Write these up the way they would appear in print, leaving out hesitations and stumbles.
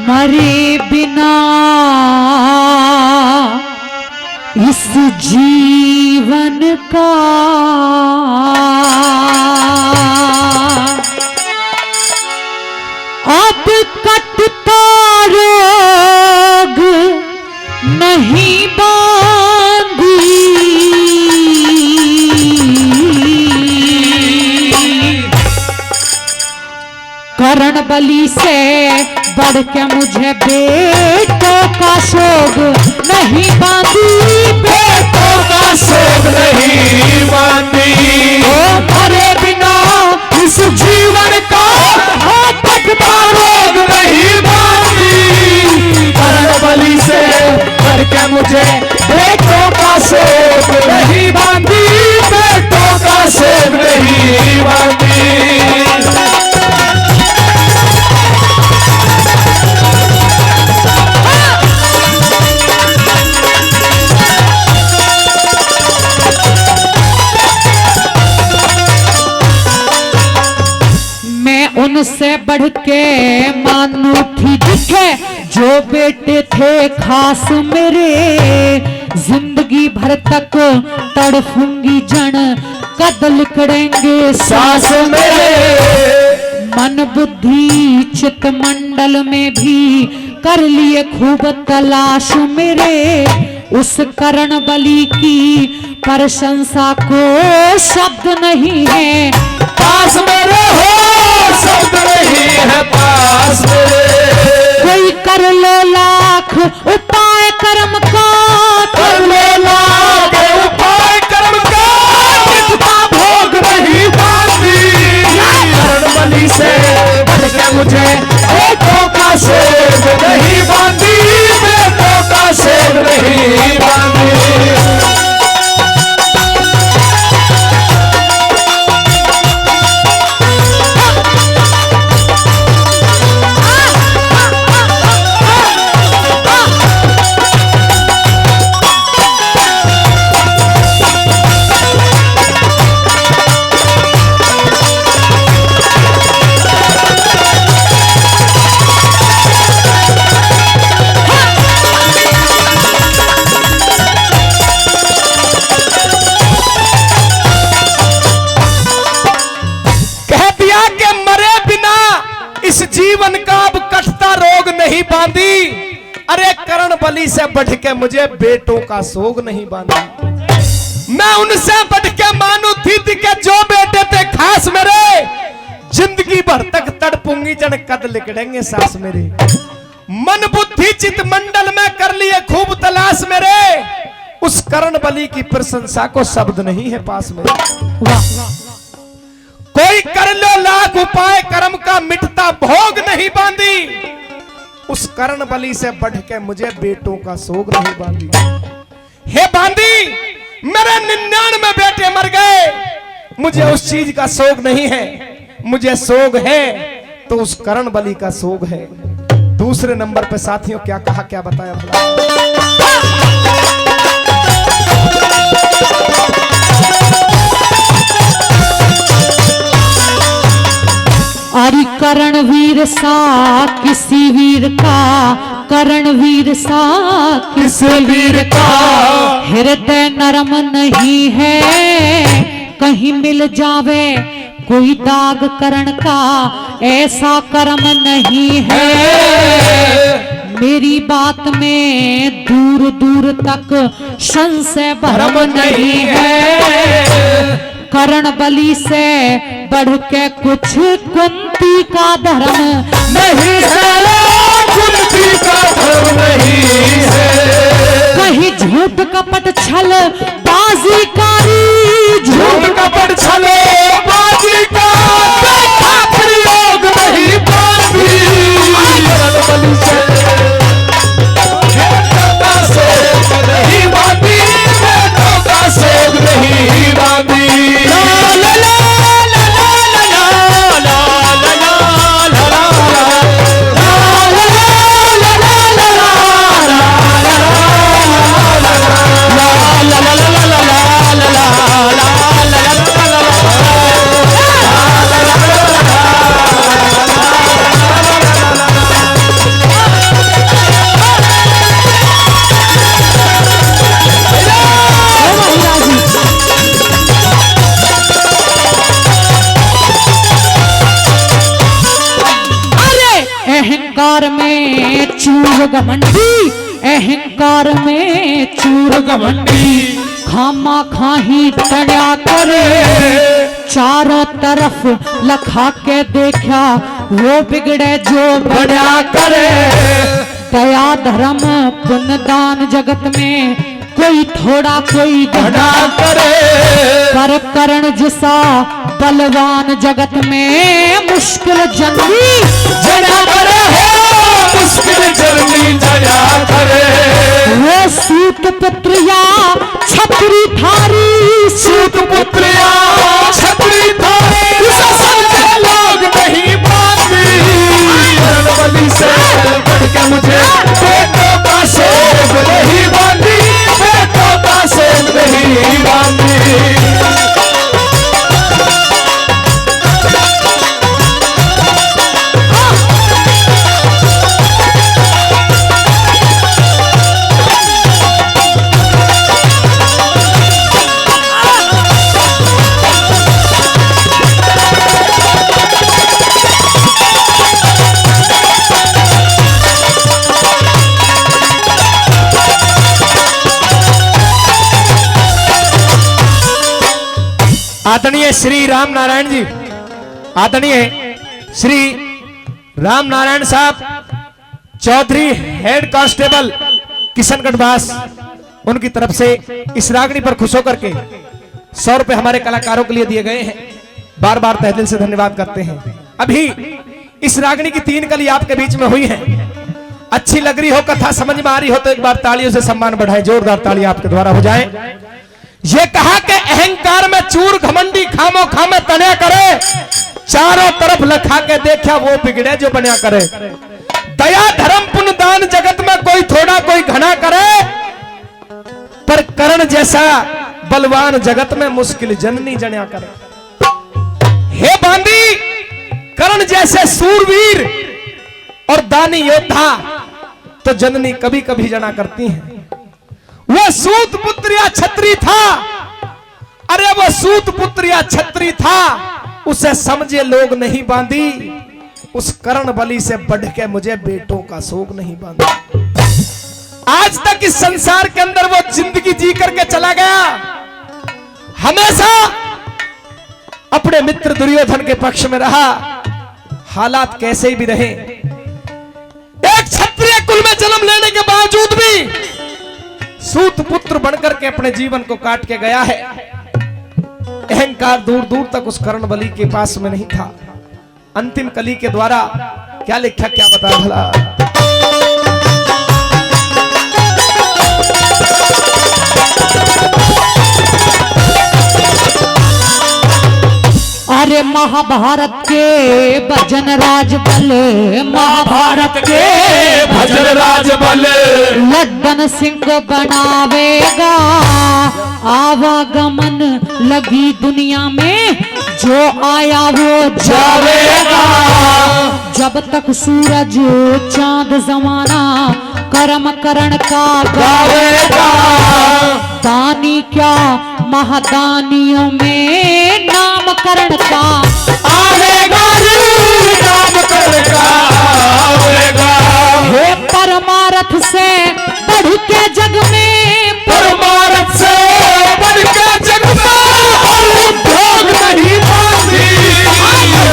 मरे बिना इस जीवन का अब कटता रोग नहीं बांधी। करण बलि से बढ़ के मुझे बेटों का शोक नहीं बांधी, बेटों का शोक नहीं बांधी। ओ मरे बिना इस जीवन का तकता रोग नहीं बांधी। करण बलि से बढ़ के मुझे बेटों का शोक नहीं बांधी, बेटों का शोक नहीं बांधी। उनसे बढ़ के मानू थी दिखे जो बेटे थे खास मेरे। जिंदगी भर तक तड़फूंगी जन कद लिखड़ेंगे सास मेरे। मन बुद्धि चित मंडल में भी कर लिए खूब तलाश मेरे। उस करण बलि की प्रशंसा को शब्द नहीं है पास मेरे हो, शब्द नहीं है पास मेरे। कोई कर लो लाख उपाय कर्म का, कर लो लाख उपाय कर्म का, कितना भोग नहीं बांधी। करण बलि से बढ़ के मुझे बेटों का शोक नहीं बांधी, बेटों का शोक नहीं बांधी। इस जीवन का अब कटता रोग नहीं बांधी। अरे करण बलि से बढ़ के मुझे बेटों का शोक नहीं बांधी। मैं उनसे बढ़ के मानू थी के जो बेटे थे खास मेरे। जिंदगी भर तक तड़पूंगी जन कद लिखड़ेंगे सास मेरे। मन बुद्धि चित मंडल में कर लिए खूब तलाश मेरे। उस करण बलि की प्रशंसा को शब्द नहीं है पास मेरे। कोई कर लो लाख उपाय कर्म का मिटता भोग नहीं बांधी। उस करण बलि से बढ़ के मुझे बेटों का शोक नहीं बांधी। हे बांधी मेरे 99 बेटे मर गए, मुझे उस चीज का शोक नहीं है। मुझे शोक है तो उस करण बलि का शोक है। दूसरे नंबर पे साथियों क्या कहा, क्या बताया अरे करण वीर सा किसी वीर का, करण वीर सा किसी वीर का हृदय नरम नहीं है। कहीं मिल जावे कोई दाग करण का ऐसा कर्म नहीं है। मेरी बात में दूर दूर तक संशय भरम नहीं है। करण बलि से बढ़ के कुछ कुंती का धर्म नहीं है, कुंती का धर्म नहीं है। कहीं झूठ कपट छल बाजीकारी, झूठ कपट छल बाजी का देखा प्रयोग नहीं बांधी। करण बलि से बेटों का शोक नहीं बांधी, बेटों का शोक नहीं बांधी। la la la अहंकार में चूर घमंडी, अहंकार में चूर घमंडी, खामा खाही तड़ा करे, चारों तरफ लखा के देखा वो बिगड़े जो बड़ा करे। दया धर्म पुण्य दान जगत में कोई थोड़ा कोई घना करे, पर करण जैसा बलवान जगत में मुश्किल जंगी जया करे, मुश्किल जर्नी जया करे। वो सूत पुत्रिया छतरी थारी, सूत पुत्रिया छतरी थारी, उसे समझे लोग नहीं मानती। करणबली से बढ़ के मुझे बेटों का शोक नहीं बांधी, बेटों का शोक नहीं बांधी। आदरणीय श्री राम नारायण जी, आदरणीय श्री राम नारायण साहब चौधरी हेड कांस्टेबल किशनगढ़ बास, उनकी तरफ से इस रागनी पर खुश होकर के 100 रुपए हमारे कलाकारों के लिए दिए गए हैं। बार बार तहे दिल से धन्यवाद करते हैं। अभी इस रागनी की 3 कली आपके बीच में हुई है। अच्छी लग रही हो, कथा समझ में आ रही हो तो एक बार तालियों से सम्मान बढ़ाए, जोरदार ताली आपके द्वारा हो जाए। ये कहा कि अहंकार में चूर घमंडी, खामो खामे तने करे, चारों तरफ लखा के देखा वो बिगड़े जो बना करे। दया धर्म पुण्य दान जगत में कोई थोड़ा कोई घना करे, पर करण जैसा बलवान जगत में मुश्किल जननी जन्या करे। हे बांदी, करण जैसे सूरवीर और दानी योद्धा तो जननी कभी कभी जना करती हैं। वो सूत पुत्र या छत्री था, अरे वो सूत पुत्र या छत्री था, उसे समझे लोग नहीं बांधी। उस करण बलि से बढ़ के मुझे बेटों का शोक नहीं बांधा। आज तक इस संसार के अंदर वो जिंदगी जी करके चला गया, हमेशा अपने मित्र दुर्योधन के पक्ष में रहा। हालात कैसे भी रहे, एक क्षत्रिय कुल में जन्म लेने के बावजूद भी सूत पुत्र बनकर के अपने जीवन को काट के गया है। अहंकार दूर दूर तक उस कर्ण बलि के पास में नहीं था। अंतिम कली के द्वारा क्या लिखा, क्या बता भला। अरे महाभारत के भजन राज बल, महाभारत के भजन राज बल, लड्डन सिंह बनावेगा। आवागमन लगी दुनिया में, जो आया वो जावेगा। जब तक सूरज चांद जमाना कर्म करण का गावेगा। दानी क्या महादानियों में नामकरण का आवेगा, नामकरण का आवेगा। हे परमारथ से बढ़ के जग में, परमारथ से बढ़ के जग में भोग नहीं बांधी।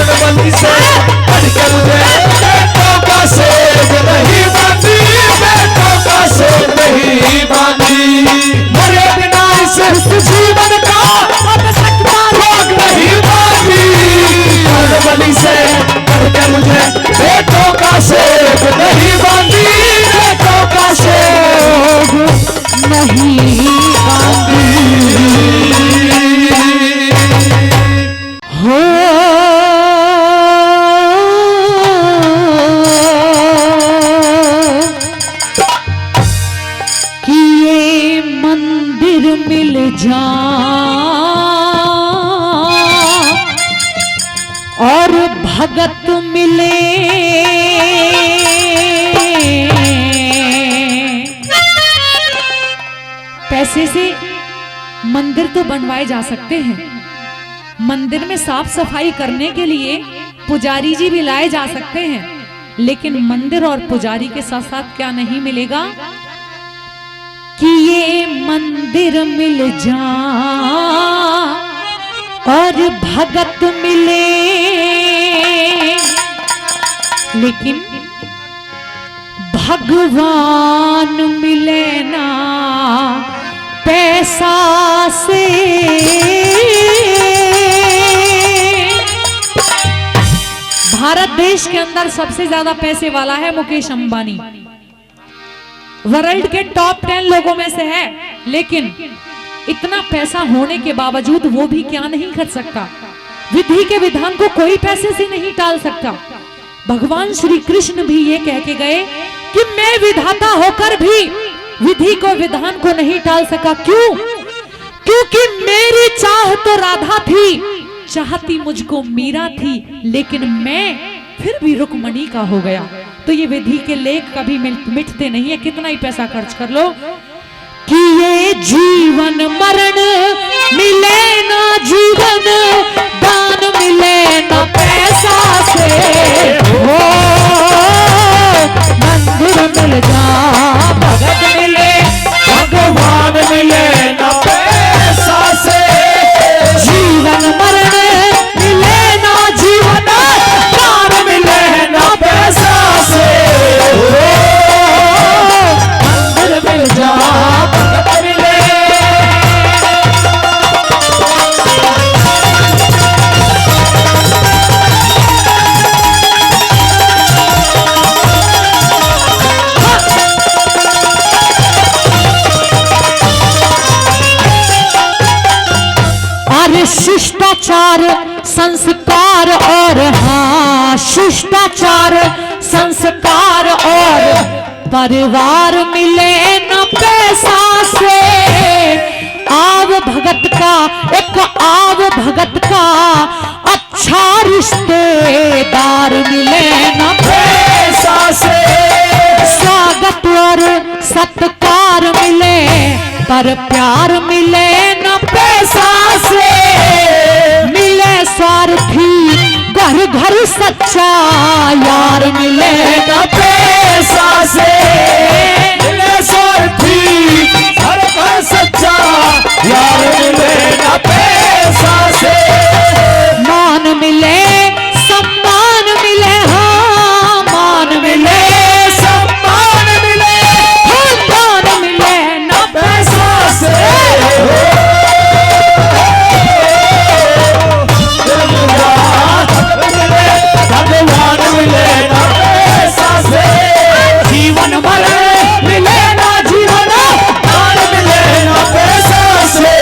करणबली से बढ़ के मुझे बेटों का शोक नहीं बांधी, बेटों का शोक नहीं बांधी। मरे बिना इस जीवन का अब सकता रोग नहीं बांधी। करणबली से बढ़ के मुझे बेटों का शोक नहीं बांधी, बेटों का शोक नहीं बांधी। हो कि ये मंदिर मिल जा और भगत मिले। पैसे से मंदिर तो बनवाए जा सकते हैं, मंदिर में साफ सफाई करने के लिए पुजारी जी भी लाए जा सकते हैं, लेकिन मंदिर और पुजारी के साथ साथ क्या नहीं मिलेगा कि ये मंदिर मिल जा और भगत मिले, लेकिन भगवान मिले ना पैसा से। भारत देश के अंदर सबसे ज्यादा पैसे वाला है मुकेश अंबानी, वर्ल्ड के टॉप 10 लोगों में से है, लेकिन इतना पैसा होने के बावजूद वो भी क्या नहीं कर सकता, विधि के विधान को कोई पैसे से नहीं टाल सकता। भगवान श्री कृष्ण भी ये कह के गए कि मैं विधाता होकर भी विधि को विधान को नहीं टाल सका। क्यों? क्योंकि मेरी चाह तो राधा थी, चाहती मुझको मीरा थी, लेकिन मैं फिर भी रुक्मणी का हो गया। तो ये विधि के लेख कभी मिटते नहीं है, कितना ही पैसा खर्च कर लो। कि ये जीवन मरण मिले ना जीवन दान मिले ना पैसा से, हो मंदिर मिल जा भगत मिले भगवान मिले ना पैसा से, जीवन मरण मिले ना जीवन दान मिले ना पैसा से, मंदिर मिल जा भगत मिले। शिष्टाचार संस्कार और हाँ शिष्टाचार संस्कार और परिवार मिले न पैसा से, आव भगत का एक आव भगत का अच्छा रिश्तेदार मिले न पैसा से, स्वागत और सत्कार मिले पर प्यार मिले न पैसा से, मिले स्वार्थी घर घर सच्चा यार मिले न पैसा से, मिले स्वार्थी घर घर सच्चा यार मिले ना पैसा से, मान मिले सम्मान मिले, हाँ मान मिले सम्मान मिले, खानदान मिले न पैसा से, भगवान मिले ना पैसा से, जीवन मरण मिले ना जीवन दान मिले ना पैसा से,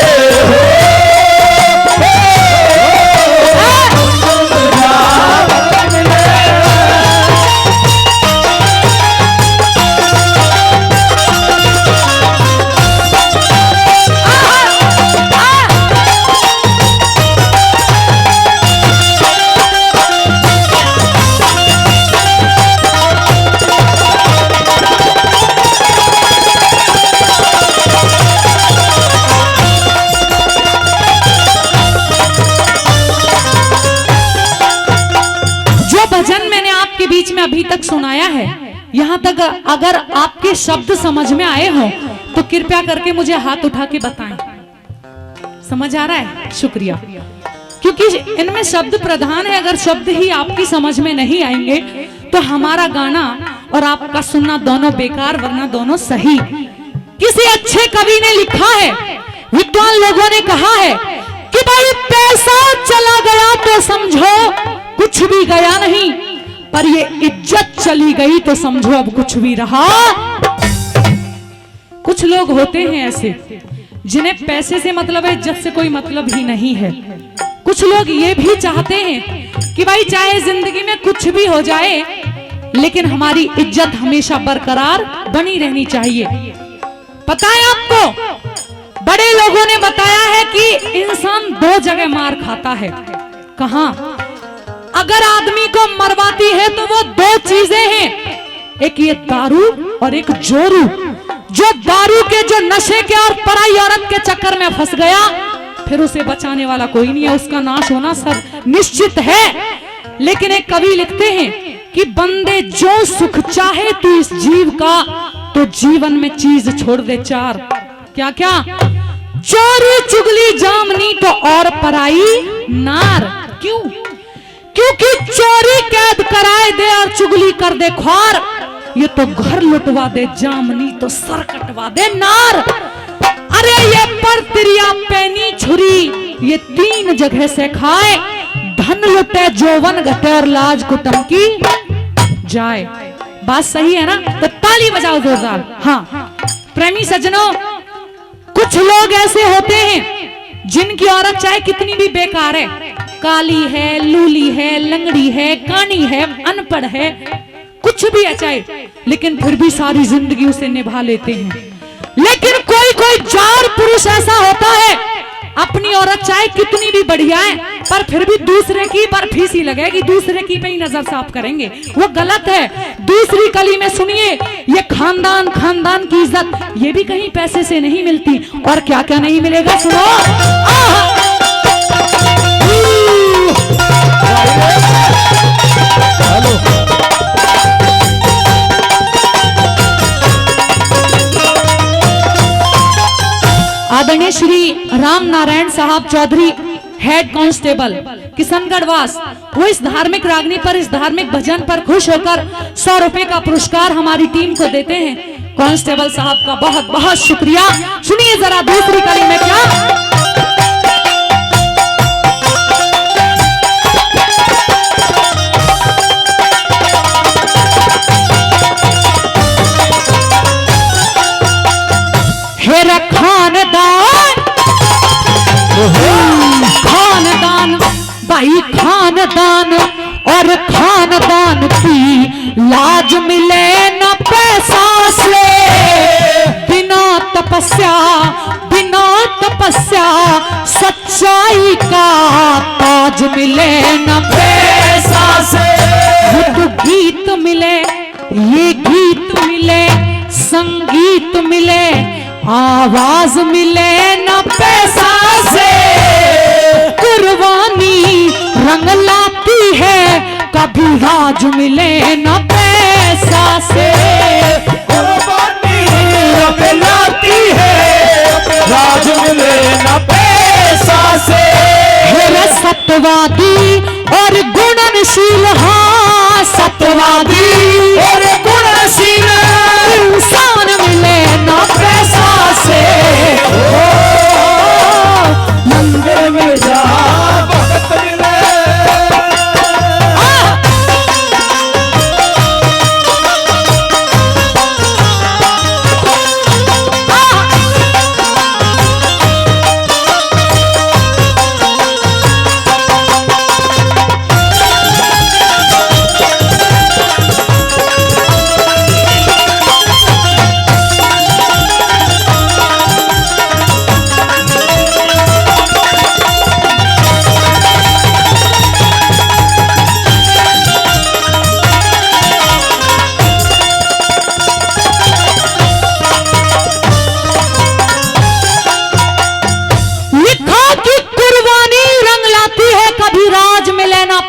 भजन मैंने आपके बीच में अभी तक सुनाया है, यहाँ तक अगर आपके शब्द समझ में आए हो तो कृपया करके मुझे हाथ उठा के बताएं। समझ आ रहा है? शुक्रिया। क्योंकि इनमें शब्द प्रधान है, अगर शब्द ही आपकी समझ में नहीं आएंगे तो हमारा गाना और आपका सुनना दोनों बेकार, वरना दोनों सही। किसी अच्छे कवि ने लिखा है, विद्वान लोगों ने कहा है कि भाई पैसा चला गया तो समझो कुछ भी गया नहीं, पर ये इज्जत चली गई तो समझो अब कुछ भी रहा। कुछ लोग होते हैं ऐसे जिन्हें पैसे से मतलब है, इज्जत से कोई मतलब ही नहीं है। कुछ लोग ये भी चाहते हैं कि भाई चाहे जिंदगी में कुछ भी हो जाए लेकिन हमारी इज्जत हमेशा बरकरार बनी रहनी चाहिए। पता है आपको, बड़े लोगों ने बताया है कि इंसान 2 जगह मार खाता है। कहां? अगर आदमी को मरवाती है तो वो 2 चीजें हैं, एक ये दारू और एक जोरू। जो दारू के जो नशे के और पराई औरत के चक्कर में फंस गया, फिर उसे बचाने वाला कोई नहीं है, उसका नाश होना सब निश्चित है। लेकिन एक कवि लिखते हैं कि बंदे जो सुख चाहे तू इस जीव का, तो जीवन में चीज छोड़ दे चार। क्या क्या? चोरी चुगली जामनी तो और पराई नार। क्यों? क्योंकि चोरी कैद कराए दे और चुगली कर दे ख्वार, ये तो घर लुटवा दे जामनी तो सर कटवा दे नार। अरे ये पर तिरिया पैनी छुरी ये तीन जगह से खाए, धन लुटे जोवन घटे और लाज कुटम की जाए। बात सही है ना? तो ताली बजाओ जोरदार। हाँ प्रेमी सज्जनों, कुछ लोग ऐसे होते हैं जिनकी औरत चाहे कितनी भी बेकार है, काली है, लूली है, लंगड़ी है, कानी है, अनपढ़ है, कुछ भी है चाहे, लेकिन फिर भी सारी जिंदगी उसे निभा लेते हैं। लेकिन कोई कोई जार पुरुष ऐसा होता है, अपनी औरत चाहे कितनी भी बढ़िया है, पर फिर भी दूसरे की बर्फी सी लगेगी, दूसरे की पे ही नजर साफ करेंगे, वो गलत है। दूसरी कली में सुनिए, ये खानदान खानदान की इज्जत ये भी कहीं पैसे से नहीं मिलती। और क्या क्या नहीं मिलेगा सुनो। आदरणीय श्री राम नारायण साहब चौधरी, हेड कांस्टेबल किशनगढ़ वास, वो इस धार्मिक रागनी पर, इस धार्मिक भजन पर खुश होकर 100 रुपए का पुरस्कार हमारी टीम को देते हैं। कांस्टेबल साहब का बहुत बहुत शुक्रिया। सुनिए जरा दूसरी कड़ी में क्या। हेरा खानदान, खानदान भाई खानदान, और खानदान की लाज मिले न पैसा से, बिना तपस्या सच्चाई का ताज मिले न पैसा से। ये गीत मिले, ये गीत मिले, संगीत मिले, आवाज मिले न पैसा से। कुर्बानी रंग लाती है, कभी राज मिले न पैसा से। कुर्बानी रंग लाती है, राज मिले न पैसा से। मेरे सत्यवादी और गुणनशील, हाँ सत्यवादी और गुणनशील इंसान मिले न पैसा से। मंदिर में जा भगत मिले,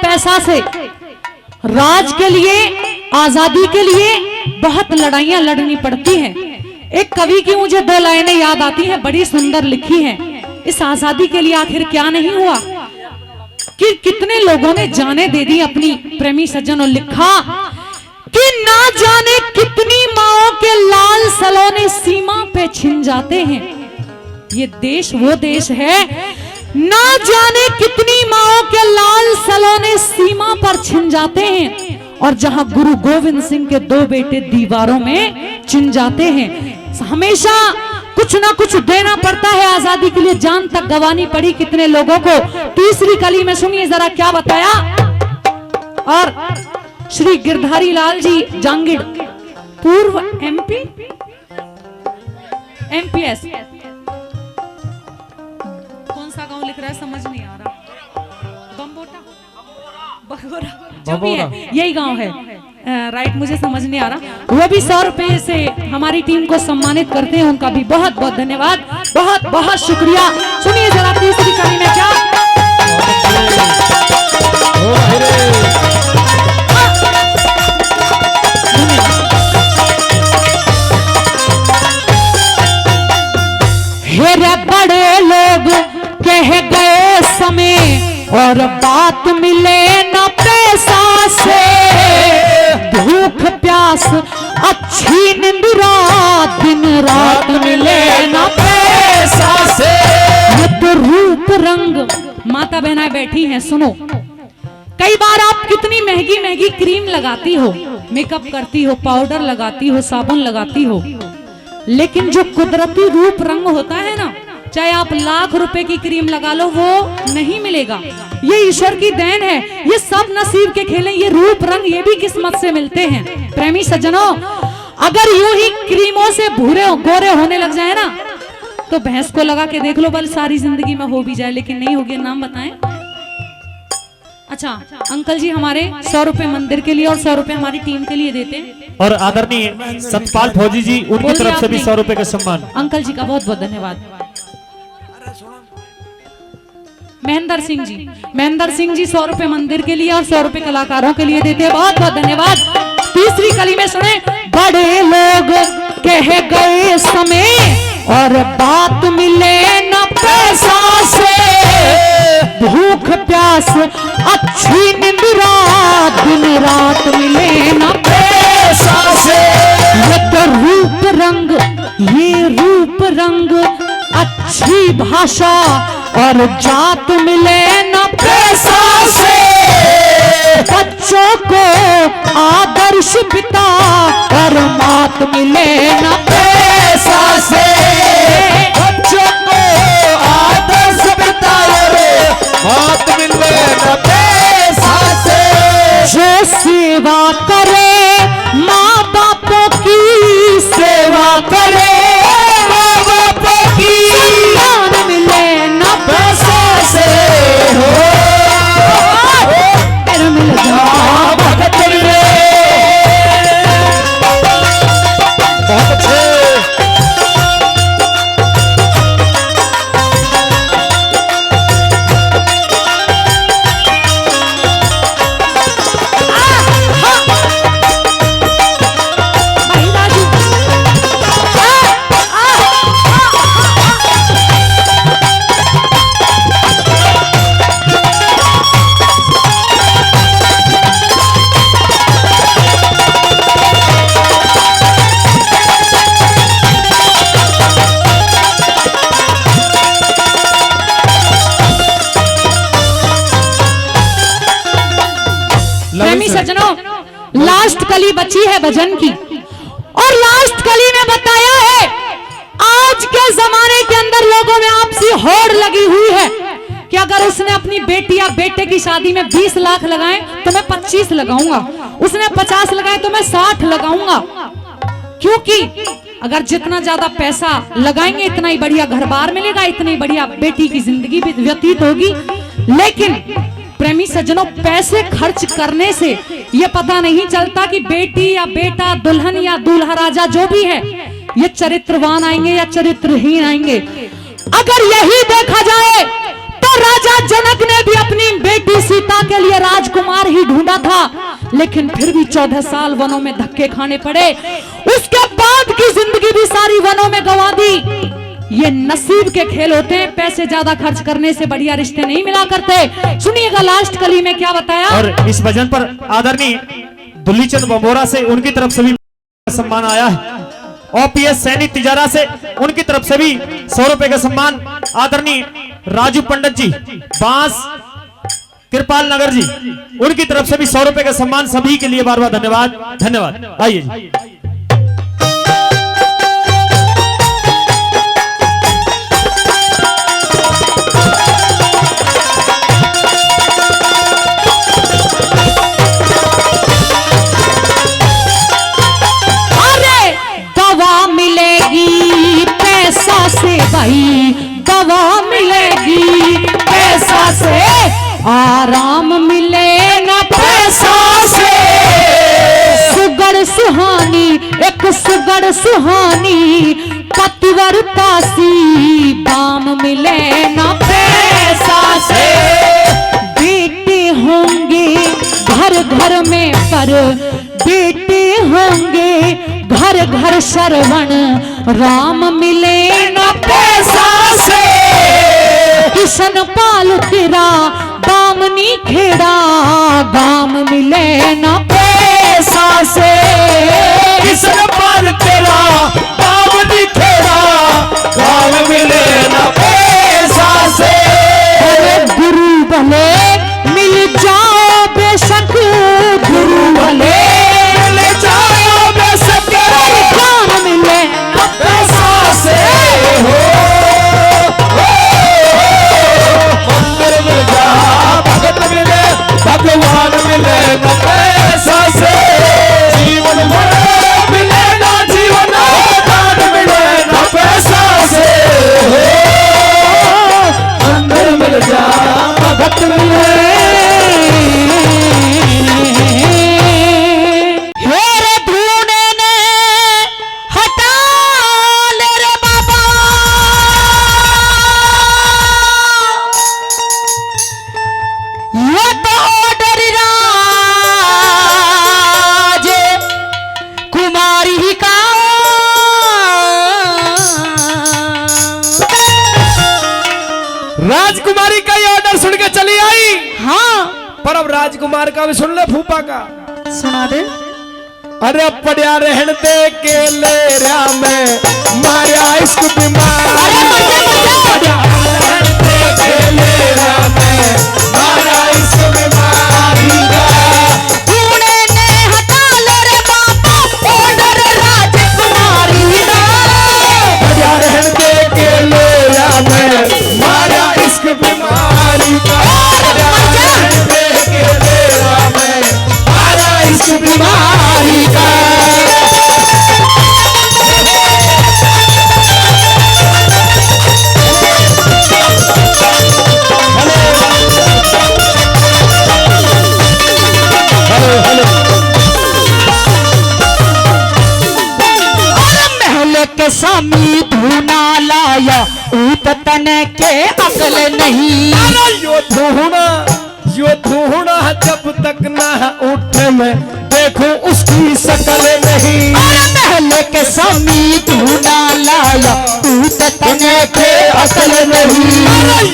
पैसा से। राज के लिए, आजादी के लिए बहुत लड़ाइयां लड़नी पड़ती हैं। एक कवि की मुझे 2 लाइनें याद आती हैं, बड़ी सुंदर लिखी हैं। इस आजादी के लिए आखिर क्या नहीं हुआ कि कितने लोगों ने जाने दे दी अपनी। प्रेमी सज्जनों, लिखा कि ना जाने कितनी माओं के लाल सलोने सीमा पे छिन जाते हैं। ये देश वो देश है, ना जाने कितनी माओं के लाल सलोने सीमा पर छिन जाते हैं, और जहां गुरु गोविंद सिंह के 2 बेटे दीवारों में छिन जाते हैं। हमेशा कुछ ना कुछ देना पड़ता है आजादी के लिए, जान तक गंवानी पड़ी कितने लोगों को। तीसरी कली में सुनिए जरा क्या बताया। और श्री गिरधारी लाल जी जांगिड़, पूर्व MP MPS, कौन सा गांव लिख रहा है समझ नहीं आ रहा, बम्बोटा, बगोरा, जो भी है यही गांव है, राइट, मुझे समझ नहीं आ रहा। वो भी 100 रुपए से हमारी टीम को सम्मानित करते हैं, उनका भी बहुत बहुत धन्यवाद, बहुत बहुत शुक्रिया। सुनिए जरा तीसरी कड़ी में क्या। और बात मिले न पैसा से, भूख प्यास अच्छी निंद्रा दिन रात मिले न पैसा से। ये तो रूप रंग, माता बहनाएं बैठी हैं सुनो, कई बार आप कितनी महंगी महंगी क्रीम लगाती हो, मेकअप करती हो, पाउडर लगाती हो, साबुन लगाती हो, लेकिन जो कुदरती रूप रंग होता है ना, चाहे आप लाख रुपए की क्रीम लगा लो वो नहीं मिलेगा। ये ईश्वर की देन है, ये सब नसीब के खेल हैं। ये रूप रंग ये भी किस्मत से मिलते हैं। प्रेमी सज्जनों, अगर यूं ही क्रीमों से भूरे गोरे होने लग जाए ना, तो भैंस को लगा के देख लो, बल सारी जिंदगी में हो भी जाए, लेकिन नहीं होगी। नाम बताएं। अच्छा अंकल जी हमारे 100 रुपए मंदिर के लिए और 100 रुपए हमारी टीम के लिए देते हैं। और आदरणीय सतपाल फौजी जी, उनकी तरफ से भी 100 रुपए का सम्मान। अंकल जी का बहुत बहुत धन्यवाद। महेंद्र सिंह जी 100 रुपए मंदिर के लिए और 100 रुपए कलाकारों के लिए देते हैं, बहुत बहुत धन्यवाद। तीसरी कली में सुने, बड़े लोग कह गए समय और बात मिले न पैसा से, भूख प्यास अच्छी निंद्रा दिन रात मिले न पैसा से। ये तो रूप रंग, ये रूप रंग अच्छी भाषा और जात मिले न पैसा से, बच्चों को आदर्श पिता और मात मिले न पैसा से, बच्चों को आदर्श पिता और मात मिले न पैसा से। जो सेवा करे माँ बापों की, सेवा करे माँ बापों की, सम्मान मिले न पैसा से, हो फिर मिल जाए भगत मिले। बहुत अच्छे। प्रेमी सज्जनों, लास्ट कली बची है भजन की, और लास्ट कली में बताया है आज के जमाने के अंदर लोगों में आपसी होड़ लगी हुई है कि अगर उसने अपनी बेटी या बेटे की शादी में 20 लाख लगाए तो मैं 25 लगाऊंगा, उसने 50 लगाए तो मैं 60 लगाऊंगा, क्योंकि अगर जितना ज्यादा पैसा लगाएंगे इतना ही बढ़िया घर बार मिलेगा, इतनी बढ़िया बेटी की जिंदगी भी व्यतीत होगी। लेकिन प्रेमी सज्जनों, पैसे खर्च करने से ये पता नहीं चलता कि बेटी या बेटा, दुल्हन या दूल्हा राजा जो भी है, ये चरित्रवान आएंगे या चरित्रहीन आएंगे। अगर यही देखा जाए तो राजा जनक ने भी अपनी बेटी सीता के लिए राजकुमार ही ढूंढा था, लेकिन फिर भी 14 साल वनों में धक्के खाने पड़े, उसके बाद की जिंदगी भी सारी वनों में गंवा दी। ये नसीब के खेल होते हैं, पैसे ज्यादा खर्च करने से बढ़िया रिश्ते नहीं मिला करते। सुनिएगा लास्ट कली में क्या बताया। और इस भजन पर आदरणीय दुल्लीचंद बंबोरा से, उनकी तरफ से भी सम्मान आया है। ओपीएस सैनी तिजारा से, उनकी तरफ से भी 100 रुपए का सम्मान। आदरणीय राजू पंडित जी बांस कृपाल नगर जी, उनकी तरफ से भी 100 रुपए का सम्मान। सभी के लिए बार बार धन्यवाद। धन्यवाद। आइए जी। से भाई दवा मिलेगी पैसा से, आराम मिले न पैसा से, सुगड़ सुहानी एक सुगड़ सुहानी पतिव्रता सी बाम मिले न पैसा से। बेटे होंगे घर घर में पर बेटे होंगे घर घर श्रवण राम मिले न पैसा से, किशन पाल तेरा दाम गामनी खेड़ा गाम मिले ना पैसा से किसने पर तेरा गाँव दिखेगा गाँव मिले ना पैसा से। अरे गुरु भले मिल जाओ बेशक गुरु भले मिल जाओ बेशक गाम मिले ना पैसा से हो मंदिर मिल जा भगत मिले भगवान मिले न पैसा से। जीवन भर मिले ना जीवन दान मिले न पैसा से हो मंदिर मिल जा भगत मिले। हेरे ढूंढे ने हटा ले रे बाबा ये तो ऑर्डर राज कुमारी का राजकुमारी का ये ऑर्डर सुन के चली आई, हाँ पर अब राजकुमार का भी सुन ले फूफा का। सुना दे। अरे पड़िया रहन दे के ले रहा मैं मारिया इसको बीमार। पड़िया रहन दे के ले रहा मैं मारिया इसको बीमारी का। तूने ने हटा ले रे बाबा ऑर्डर राजकुमारी का। पड़िया रहन दे के ले रहा मैं मारिया इसको बीमारी का। पड़िया रहन दे के ले रहा मैं मारिया इसको बीमारी का। महल के सामी धूना लाया ऊत तने के अकल नहीं। यो धूना जब तक ना उठे मैं देखूं उसकी शकल नहीं। महल के सामी धूना लाया ऊत तने के अकल नहीं।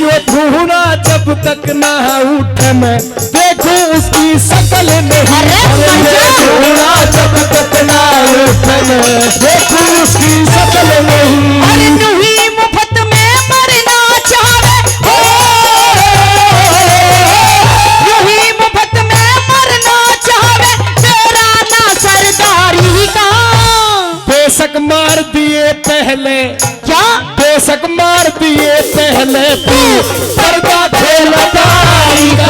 यो धूना जब तक ना उठे मैं देखूं उसकी शकल नहीं। अरे धूना जब तक ना उठे मैं देखूं उसकी शकल नहीं। अरे तू ही मुफ्त में मरना चाहे हो, तू ही मुफ्त में मरना चाहे तेरा ना सरदारी का। बेशक मार दिए पहले क्या बेशक मार दिए पहले तू पर्दा खेलदारी का।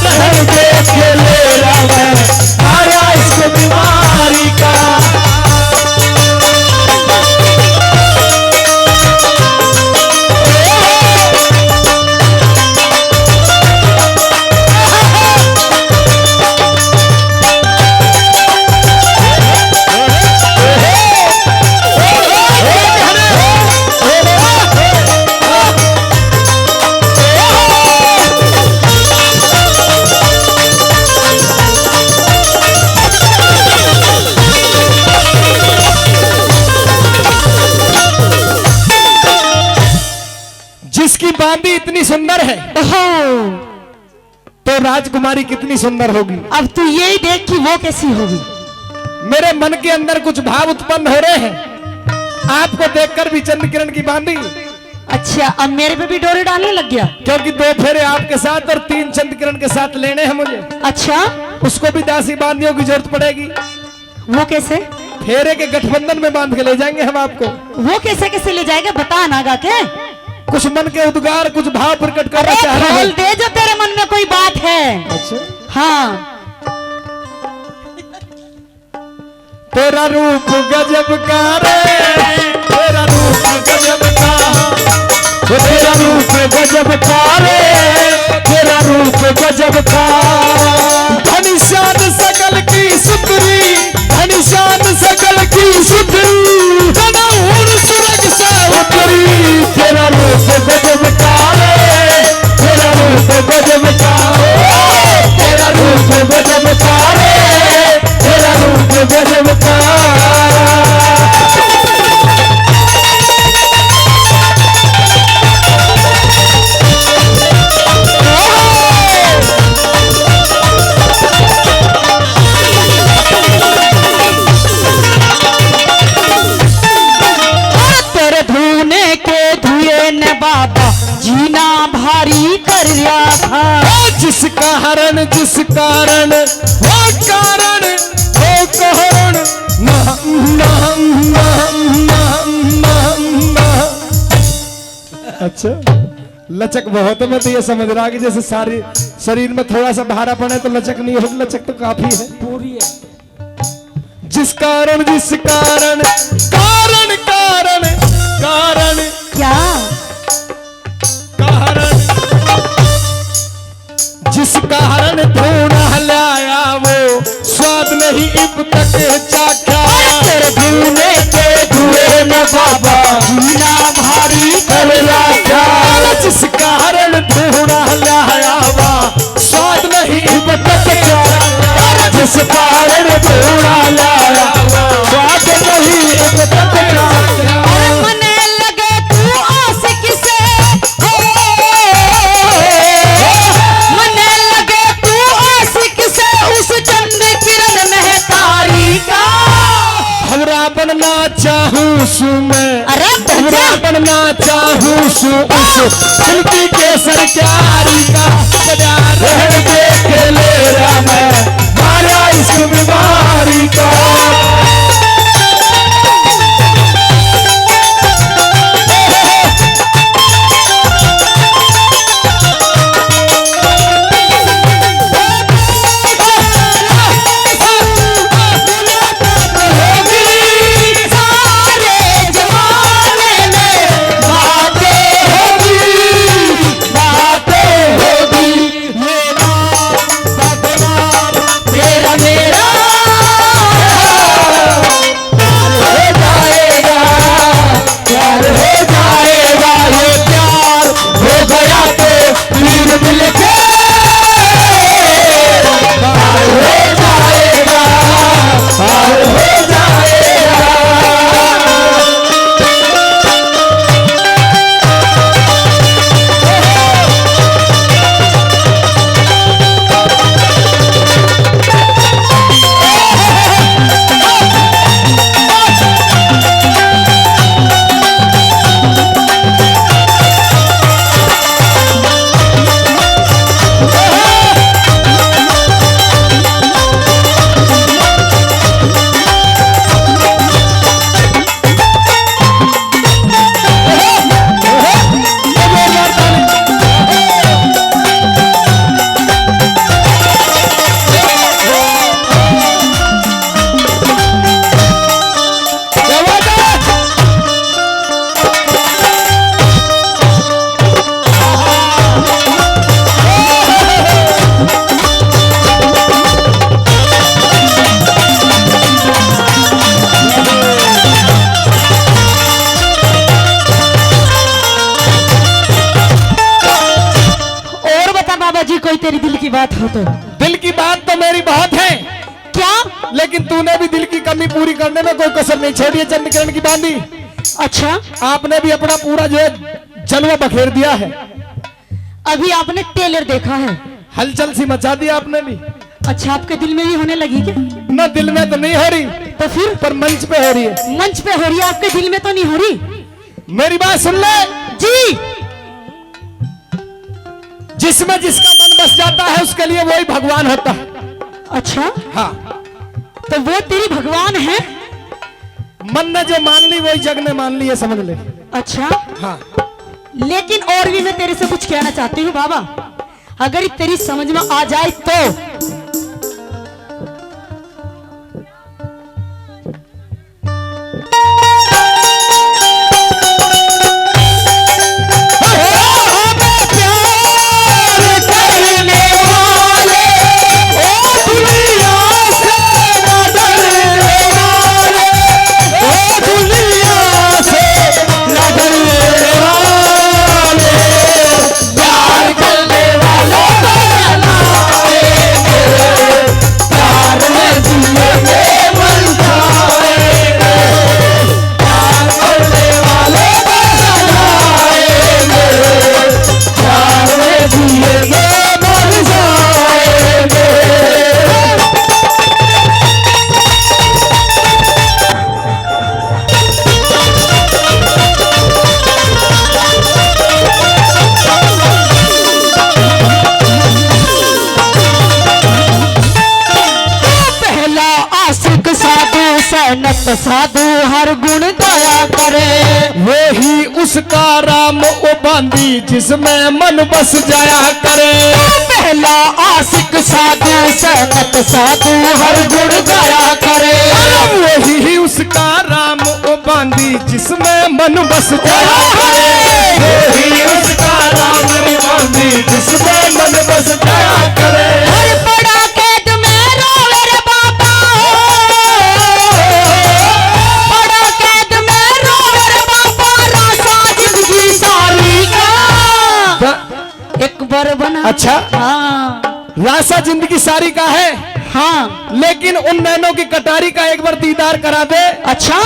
रहन दे के ले रहा मैं आया इसको बीमारी का। जिसकी बांदी इतनी सुंदर है तो राजकुमारी कितनी सुंदर होगी। अब तू यही देख कि वो कैसी होगी। मेरे मन के अंदर कुछ भाव उत्पन्न हो रहे हैं आपको देखकर भी। चंद्र किरण की बांदी अच्छा अब मेरे पे भी डोरी डालने लग गया। क्योंकि 2 फेरे आपके साथ और 3 चंद्र किरण के साथ लेने हैं मुझे। अच्छा उसको भी दासी बांदियों की जरूरत पड़ेगी। वो कैसे फेरे के गठबंधन में बांध के ले जाएंगे हम आपको। वो कैसे कैसे ले जाएगा बता नागा के। कुछ मन के उद्गार कुछ भाव प्रकट करना अरे चाह रहे खोल हैं। दे जो तेरे मन में कोई बात है। अच्छा हाँ तेरा रूप गजब का रे तेरा रूप गजब का तेरा रूप गजब का रे तेरा रूप गजब का। धनिशान सकल की सुतरी धनिशान सकल की सुतरी तनहुर सूरज से उतरी। तेरा रूप गजब का रे तेरा रूप गजब का तेरा रूप गजब का रे तेरा रूप गजब का। जिस कारण वो कारण वो कारण ना ना ना ना ना ना। अच्छा लचक बहुत है, मैं तो ये समझ रहा कि जैसे सारी शरीर में थोड़ा सा भारापन है तो लचक नहीं होगी, लचक तो काफी है, पूरी है। जिस कारण कारण कारण कारण क्या कारण जिस कारण धोना लाया वो स्वाद नहीं अब तक चाखा। तेरे धुने के धुएं में बाबा जीना भारी कर रखा। जिस कारण धोना लाया वो स्वाद नहीं अब तक चाखा। जिस कारण धोना लाया वो स्वाद नहीं अब तक चाखा। मने लगे तू आशिक से, मने लगे तू आशिक से उस चंद किरण में तारी का। हमरा बनना चाहूं सु मैं, अरे हमरा बनना चाहूं सु उस शिल्पी के सरकारी का। बजा रहन देख ले रहा मैं मारा इस बीमारी का। कोई तेरी दिल की बात हो तो। दिल की बात तो मेरी बहुत है, क्या? लेकिन तूने भी दिल की कमी पूरी करने में कोई कसर नहीं छोड़ी है। चंद किरण की बांधी। अच्छा, आपने भी अपना पूरा जो है जलवा बखेर दिया है। अभी आपने टेलर देखा है, हलचल सी मचा दी आपने भी। अच्छा, आपके दिल में भी होने लगी क्या? ना दिल में तो नहीं हो रही, तो फिर? पर मंच पे हो रही है। मंच पे हो रही है, आपके दिल में तो नहीं हो रही। मेरी बात सुन ले जी। जिसमें जिसका मन बस जाता है उसके लिए वही भगवान होता है। अच्छा, हाँ, तो वो तेरी भगवान है? मन ने जो मान ली वही जग ने मान ली है, समझ ले। अच्छा, हाँ, लेकिन और भी मैं तेरे से कुछ कहना चाहती हूँ बाबा, अगर तेरी समझ में आ जाए तो। हर गुण गाया करे। वही उसका राम ओ बांधी जिसमें मन बस जाया करे। पहला आशिक साधु सनत साधु हर गुण गाया करे। वही उसका राम ओ बांधी जिसमें मन बस जाया करे। वही उसका राम ओ बांधी जिसमें मन बस जाया करे। हर बड़ा कैद में रोवे रे बाबा, बड़ा कैद में रोवे रे बाबा, रासा जिंदगी सारी का एक बार बना। अच्छा, हाँ रासा जिंदगी सारी का है, हाँ। लेकिन उन नैनों की कटारी का एक बार दीदार करा दे। अच्छा,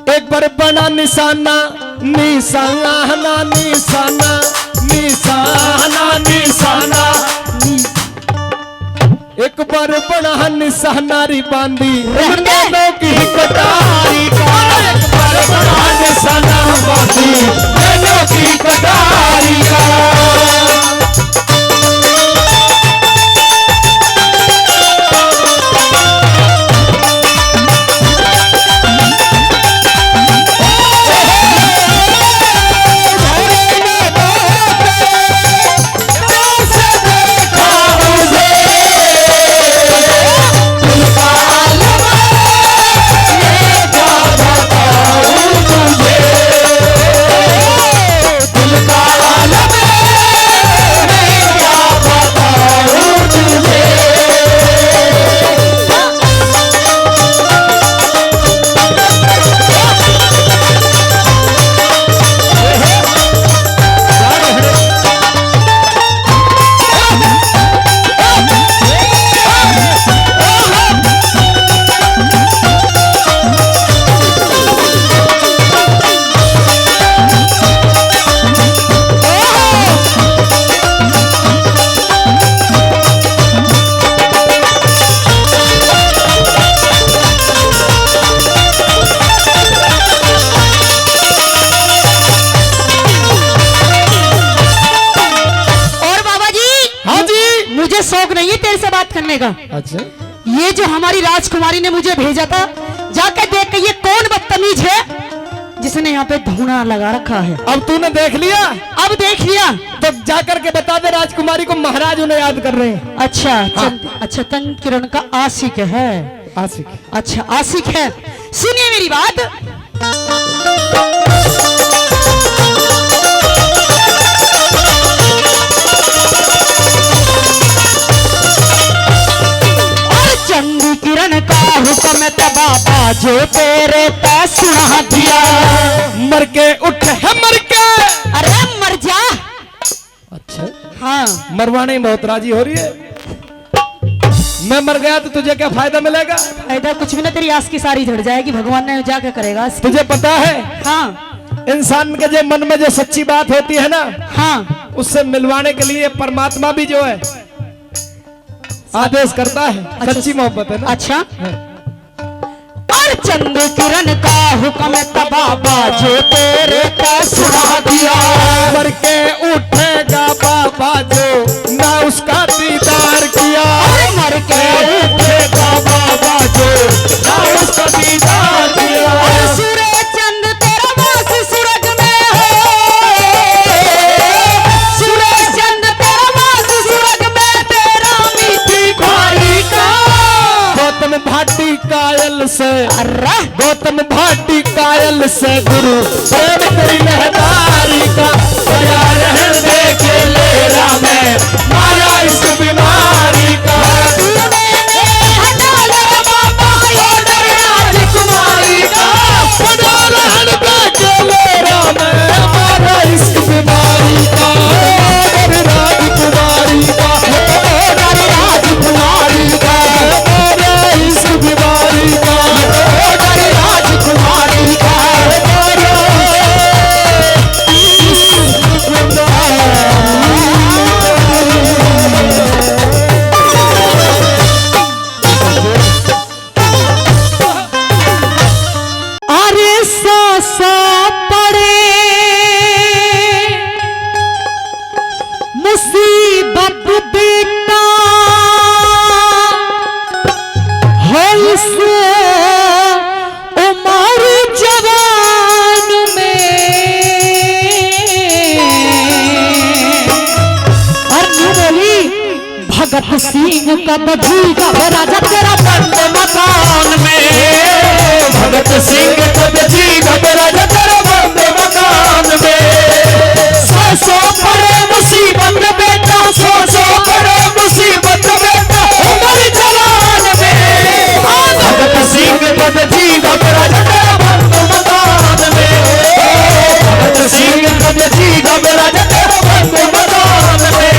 एक बार बना निशाना निशाना निशाना निशाना निशाना, एक बार बना निशाना री बांधी नैनों की कटारी का। एक बार बना निशाना बांधी नैनों की कटारी का। शौक नहीं है तेरे से बात करने का। अच्छा, ये जो हमारी राजकुमारी ने मुझे भेजा था, जाकर देख के ये कौन बदतमीज है जिसने यहाँ पे धूना लगा रखा है। अब तूने देख लिया? अब देख लिया तो जाकर के बता दे राजकुमारी को महाराज उन्हें याद कर रहे हैं। अच्छा, हाँ। अच्छा, तन किरण का आशिक है। आशिक? अच्छा, आशिक है। सुनिए मेरी बात। चंदी किरण का हुक्म बाबा जो तेरे पे सुना दिया। मर के उठ है मर के। अरे मर जा। अच्छा, हाँ, मरवाने में बहुत राजी हो रही है। मैं मर गया तो तुझे क्या फायदा मिलेगा? फायदा कुछ भी ना, तेरी आस की सारी झड़ जाएगी। भगवान ने जाके करेगा। तुझे पता है? हाँ, इंसान के जो मन में जो सच्ची बात होती है ना, हाँ, उससे मिलवाने के लिए परमात्मा भी जो है आदेश करता है। अच्छा, सच्ची मोहब्बत है ना। अच्छा। और चंद किरण का हुक्म बाबा जो तेरे पे सुना दिया। मर के उठेगा बाबा जो ना उसका दीदार किया। मर के उठेगा बाबा जो ना उसका दीदार किया। सूरज चंद तेरा वास सुरग में हो। सूरज चंद तेरा वास सुरग में, तेरा मीठी ख्वारी का। गौतम भाटी कायल से, अर्रा गौतम भाटी कायल से गुरु प्रेम तेरी लहदारी का। बजा रहन दे के लेरा में मारा इस बीमारी का। राजकुमारी का बजा रहन दे के लेरा में मारा इस बीमारी का। राजकुमारी का, राजकुमारी का मारा इस बीमारी का। राजकुमारी का सिंह कद जी घबरा जा तेरा बंद मकान में। भगत सिंह कद जी घबरा जा तेरा बंद मकान में। सौ पड़े मुसीबत बेटा, सौ पड़े मुसीबत बेटा उम्र जवान में। भगत सिंह कद जी घबरा जा तेरा बंद मकान में। भगत सिंह कद जी घबरा जा तेरा बंद मकान में।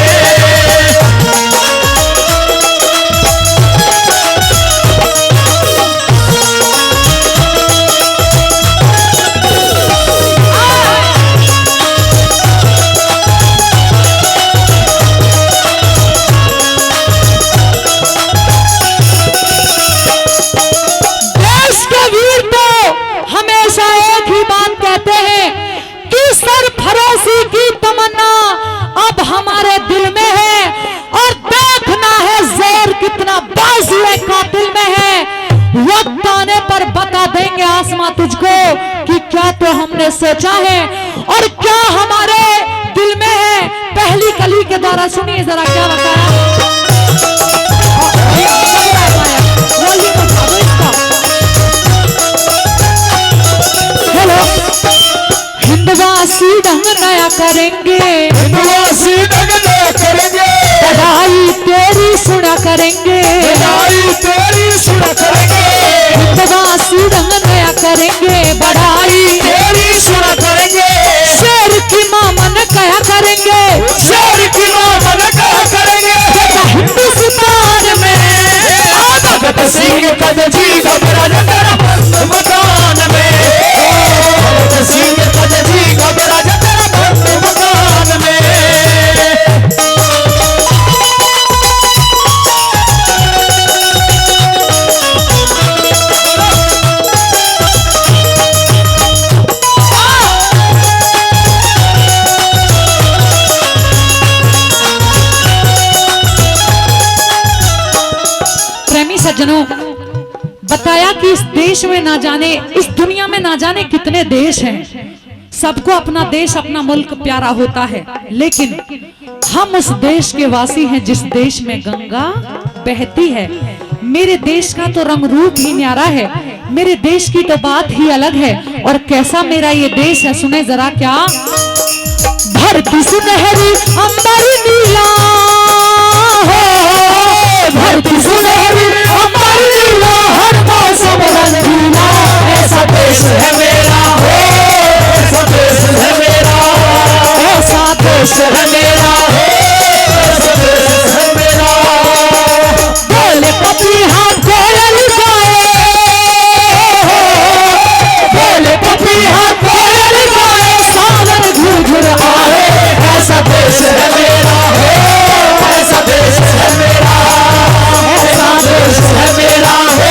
हमारे दिल में है और देखना है जोर कितना बाजुए कातिल में है। वक्त आने पर बता देंगे आसमां तुझको कि क्या तो हमने सोचा है और क्या हमारे दिल में है। पहली कली के द्वारा सुनिए जरा क्या बताया। हेलो, हिंदवासी ढंग नया करेंगे, हिंदवासी ढंग नया करेंगे। बधाई तेरी सुना करेंगे, बधाई तेरी सुना करेंगे। हिंदवासी ढंग नया करेंगे, बधाई तेरी सुना करेंगे। शेर की मां मन कया करेंगे, शेर की मां मन कया करेंगे। हिंदुस्तान में भगत सिंह कद जी घबरा जा तेरा बंद मकान में। भगत सिंह कद जी घबरा जा तेरा बंद मकान में। प्रेमी सज्जनों, बताया कि इस देश में ना जाने, इस दुनिया में ना जाने कितने देश हैं। सबको अपना देश अपना मुल्क प्यारा होता है, लेकिन हम उस देश के वासी हैं जिस देश में गंगा बहती है। मेरे देश का तो रंग रूप ही न्यारा है, मेरे देश की तो बात ही अलग है। और कैसा मेरा ये देश है, सुने जरा क्या। धरती सुनहरी अंबर नीला हो, धरती सुनहरी अंबर नीला, हर मौसम रंगीला। ऐसा देश है मेरा हो, ऐसा देश है मेरा। ऐसा देश है मेरा हो, ऐसा देश है मेरा। बोले पपीहा कोयल गाए, बोले पपीहा कोयल गाए, सावन घुघुर आए। ऐसा देश है मेरा हो, ऐसा देश है मेरा। ऐसा देश है मेरा हो,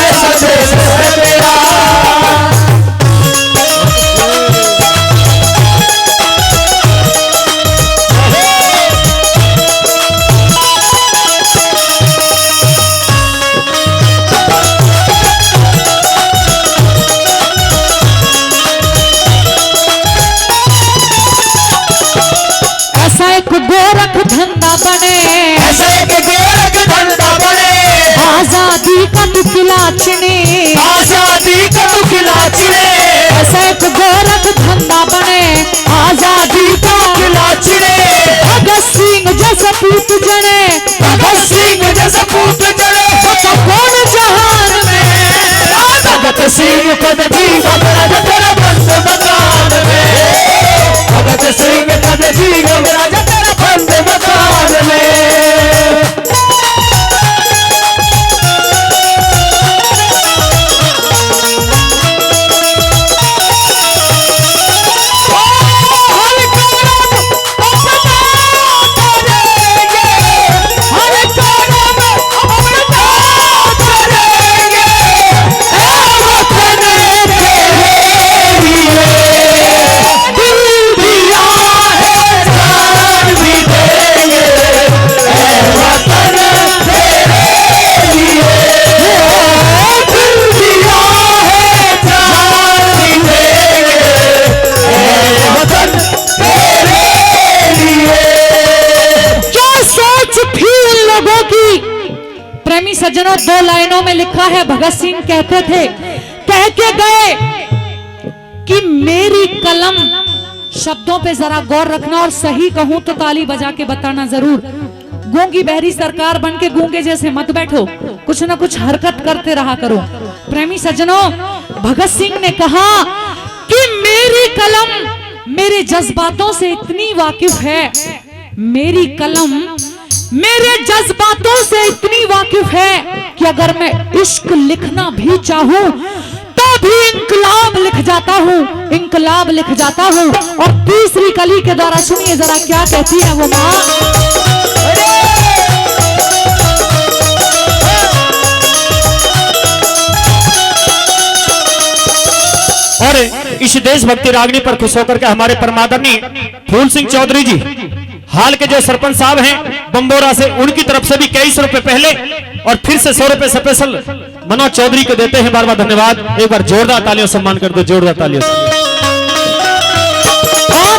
ऐसा देश है मेरा। ऐसा एक गोरख धंधा बने, ऐसा एक गोरख धंधा बने। आजादी का तू खिलाचने, आजादी का तू खिलाचने। ऐसा एक गोरख धंधा बने, आजादी का खिलाचने। भगत सिंह जैसे पूत जने, भगत सिंह जैसे पूत जने। तो कौन जहान में। भगत सिंह कद जी घबरा जा तेरा बंद मकान में। भगत सिंह कद जी घबरा जा तेरा बंद मकान में। सज्जनों, 2 लाइनों में लिखा है, भगत सिंह कहते थे, कह के गए कि मेरी कलम, शब्दों पे जरा गौर रखना और सही कहूं तो ताली बजा के बताना जरूर। गूंगी बहरी सरकार बन के गूंगे जैसे मत बैठो, कुछ ना कुछ हरकत करते रहा करो। प्रेमी सज्जनों, भगत सिंह ने कहा कि मेरी कलम मेरे जज्बातों से इतनी वाकिफ है, मेरी कलम मेरे जज्बातों से इतनी वाकिफ है कि अगर मैं इश्क लिखना भी चाहूं तो भी इंकलाब लिख जाता हूं, इंकलाब लिख जाता हूं। और तीसरी कली के द्वारा सुनिए जरा क्या कहती है वो मां। और इस देशभक्ति रागनी पर खुश होकर के हमारे परमादरणीय फूल सिंह चौधरी जी, हाल के जो सरपंच साहब हैं बम्बोरा से, उनकी तरफ से भी कई सौ रुपए पहले और फिर से 100 रुपए स्पेशल मनोज चौधरी को देते हैं। बार बार धन्यवाद। एक बार जोरदार तालियों सम्मान कर दो, जोरदार तालियों से। और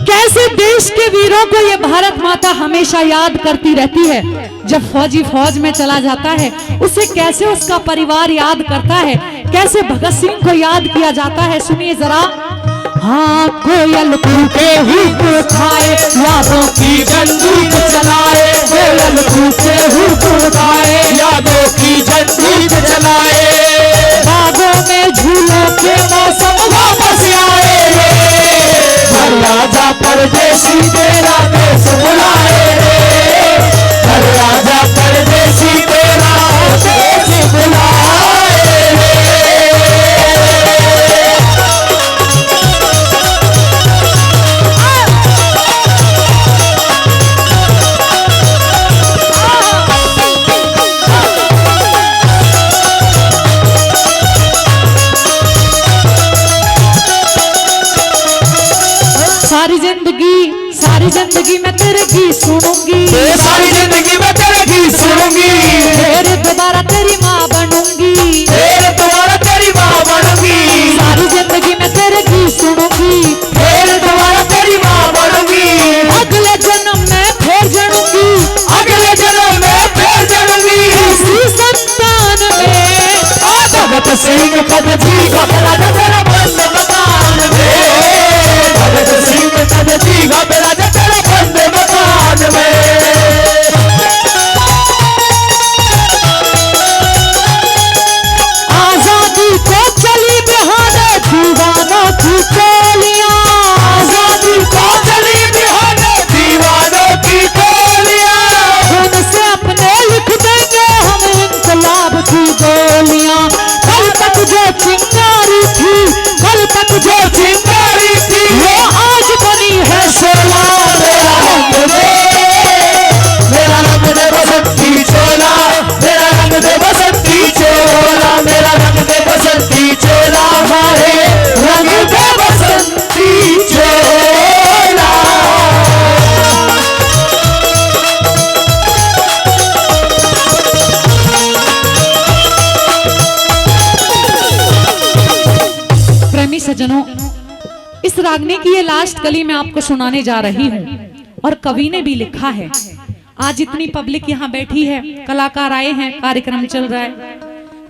कैसे देश के वीरों को ये भारत माता हमेशा याद करती रहती है। जब फौजी फौज में चला जाता है उसे कैसे उसका परिवार याद करता है, कैसे भगत सिंह को याद किया जाता है, सुनिए जरा। हाँ, कोयल कूके हुक खाए, यादों की बंदूक चलाए, कोयल कूके हुक खाए, यादों की बंदूक चलाए, बागों में झूलों के मौसम वापस आए, घर राजा परदेसी तेरा देश बुलाए, घर राजा परदेसी तेरा देश बुलाए। सारी जिंदगी मैं तेरे गीत सुनूंगी, सारी जिंदगी मैं तेरे गीत सुनूंगी, फिर दोबारा तेरी माँ बनूंगी, फिर दोबारा तेरी माँ बनूंगी, सारी जिंदगी मैं तेरे गीत सुनूंगी, फिर दोबारा तेरी माँ बनूंगी, अगले जन्म में फिर जनूंगी, अगले जन्म में फिर जनूंगी, इसी संतान में भगत सिंह पद जी घबरा तेरा बंद मकान में, भगत सिंह पद जी घबरा तेरा बंद मकान में। आजादी को चली बिहाने दीवानों की टोलियां, आजादी को चली बिहाने दीवानों की टोलियां, उनसे अपने लिख देंगे हम इंकलाब की गोलियां। कल तक जो चिंगारी थी, कल तक जो चिंगारी थी, वो आज बनी है शोला। मेरा रंग दे, मेरा रंग दे बसंती चोला, मेरा रंग दे बसंती चोला, मेरा रंग दे बसंती चोला, हमारे रंग दे बसंती चोला। प्रेमी सज्जनों, इस रागनी की ये लास्ट कली मैं आपको सुनाने जा रही हूँ और कवि ने भी लिखा है। आज इतनी पब्लिक यहाँ बैठी है, कलाकार आए हैं, कार्यक्रम चल रहा है,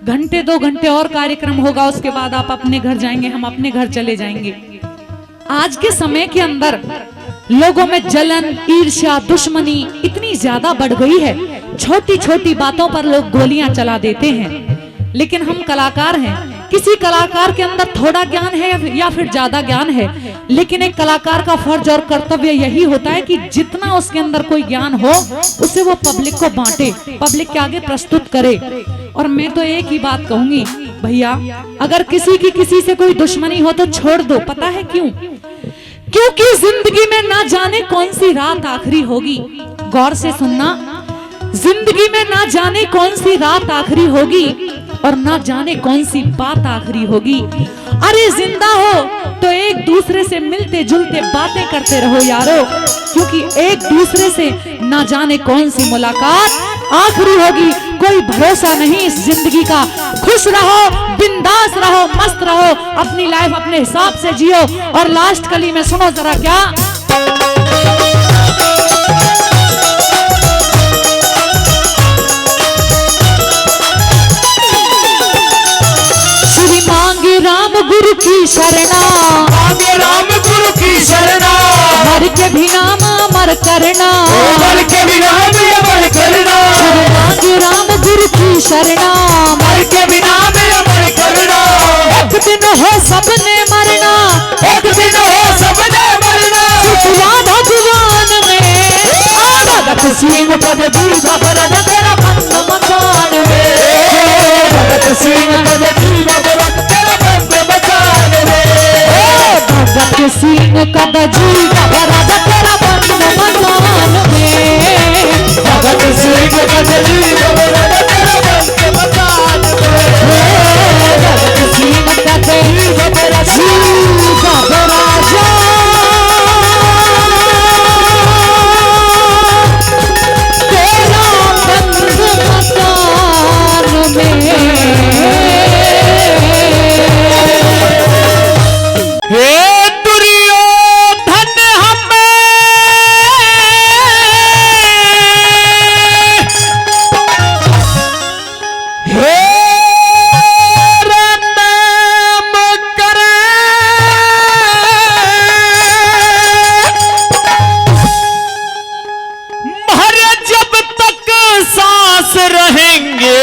घंटे 2 घंटे और कार्यक्रम होगा, उसके बाद आप अपने घर जाएंगे, हम अपने घर चले जाएंगे। आज के समय के अंदर लोगों में जलन, ईर्ष्या, दुश्मनी इतनी ज्यादा बढ़ गई है, छोटी छोटी बातों पर लोग गोलियां चला देते हैं। लेकिन हम कलाकार हैं, किसी कलाकार के अंदर थोड़ा ज्ञान है या फिर ज्यादा ज्ञान है, लेकिन एक कलाकार का फर्ज और कर्तव्य यही होता है कि जितना उसके अंदर कोई ज्ञान हो उसे वो पब्लिक को बांटे, पब्लिक के आगे प्रस्तुत करे। और मैं तो एक ही बात कहूंगी, भैया अगर किसी की किसी से कोई दुश्मनी हो तो छोड़ दो। पता है क्यों? क्योंकि जिंदगी में ना जाने कौन सी रात आखिरी होगी। गौर से सुनना, जिंदगी में ना जाने कौन सी रात आखिरी होगी और ना जाने कौन सी बात आखिरी होगी। अरे जिंदा हो तो एक दूसरे से मिलते जुलते बातें करते रहो यारो, क्योंकि एक दूसरे से ना जाने कौन सी मुलाकात आखिरी होगी। कोई भरोसा नहीं इस जिंदगी का। खुश रहो, बिंदास रहो, मस्त रहो, अपनी लाइफ अपने हिसाब से जियो। और लास्ट कली में सुनो जरा क्या, मांगे राम गुरु की शरणा, मांगे राम गुरु की शरणा, मर के भी नाम अमर करना, मर के भी नाम अमर करना, मांगे राम गुरु की शरणा, मर के भी नाम अमर करना। एक दिन हो सबने मरना, एक दिन हो सबने मरना, सुखला भगवान में भगत सिंह पद दी घबरन तेरा बंद मकान में, भगत सिंह पद दी घबरन तेरा बंद मकान में, भगत सिंह कद जी घबरन तेरा बंद मकान में, भगत सिंह पद दी घबरन तेरा बंद मकान में, भगत सिंह कद जी घबरन घबराजा तेरा बंद मकान में। हे दुर्योधन हमें हे नाम करे हर जब तक सांस रहेंगे,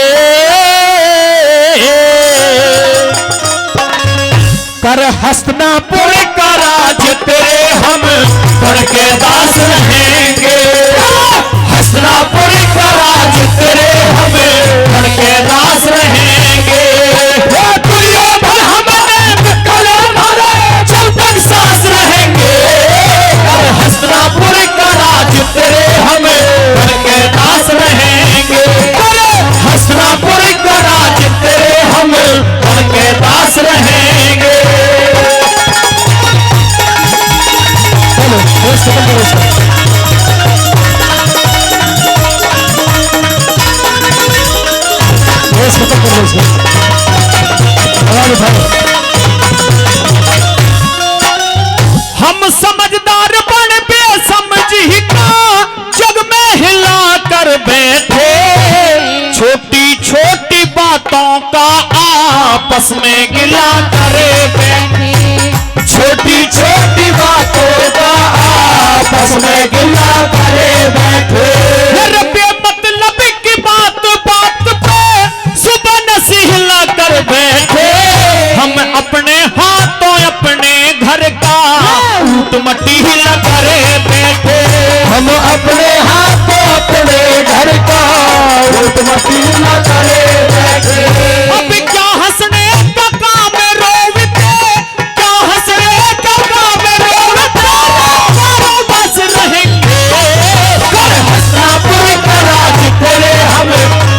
कर हस्तिनापुर का राज तेरे हम करके दास रहेंगे, हस्तिनापुर का राज तेरे हम करके दास रहेंगे। वो दुर्योधन हमने कले मारे जब तक सांस रहेंगे, कर हस्तिनापुर का राज तेरे हम करके दास रहेंगे, कर हस्तिनापुर का राज तेरे हम करके दास रहेंगे। हम समझदार बन बेसमझी का जग में हिला कर बैठे, छोटी छोटी बातों का आपस में गिला करे बैठे, छोटी छोटी बातों का आपस में गिला करे बैठे, घर पे मतलब की बात बात पे सुबह नसीहला कर बैठे, हम अपने हाथों अपने घर का ऊट मट्टी हिला करे बैठे, हम अपने हाथों अपने घर का ऊट मट्टी न करे बैठे। अब क्या हंसने का काम रोवते, क्या हंसने का काम रोवते, चारों बस रहेंगे, कर हस्तिनापुर का राज तेरे हम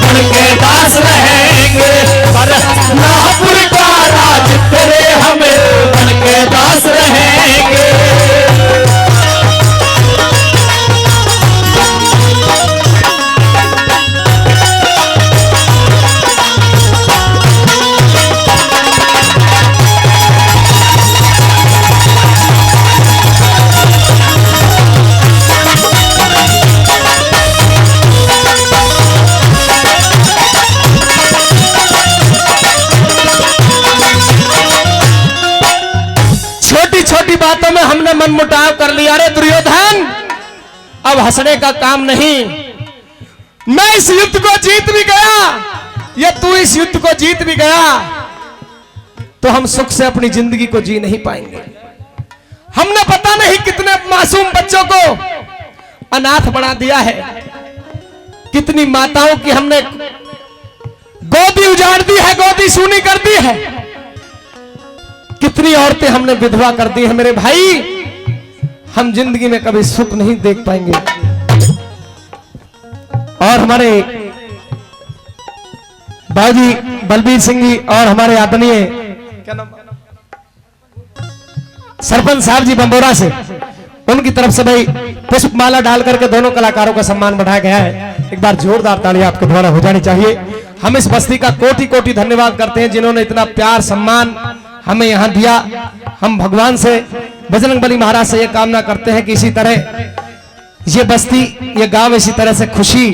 करके दास रहेंगे, कर हस्तिनापुर का राज तेरे हम करके दास रहेंगे। छोटी छोटी बातों में हमने मनमुटाव कर लिया रे दुर्योधन, अब हंसने का काम नहीं। मैं इस युद्ध को जीत भी गया या तू इस युद्ध को जीत भी गया तो हम सुख से अपनी जिंदगी को जी नहीं पाएंगे। हमने पता नहीं कितने मासूम बच्चों को अनाथ बना दिया है, कितनी माताओं की हमने गोदी उजाड़ दी है, गोदी सूनी कर दी है, कितनी औरतें हमने विधवा कर दी है। मेरे भाई, हम जिंदगी में कभी सुख नहीं देख पाएंगे। और हमारे बाबूजी बलबीर सिंह जी और हमारे आदरणीय सरपंच साहब जी बंबोरा से, उनकी तरफ से भाई पुष्प माला डाल करके दोनों कलाकारों का सम्मान बढ़ाया गया है। एक बार जोरदार ताली आपके द्वारा हो जानी चाहिए। हम इस बस्ती का कोटि कोटि धन्यवाद करते हैं जिन्होंने इतना प्यार सम्मान हमें यहाँ दिया। हम भगवान से, बजरंगबली महाराज से ये कामना करते हैं कि इसी तरह ये बस्ती, ये गांव इसी तरह से खुशी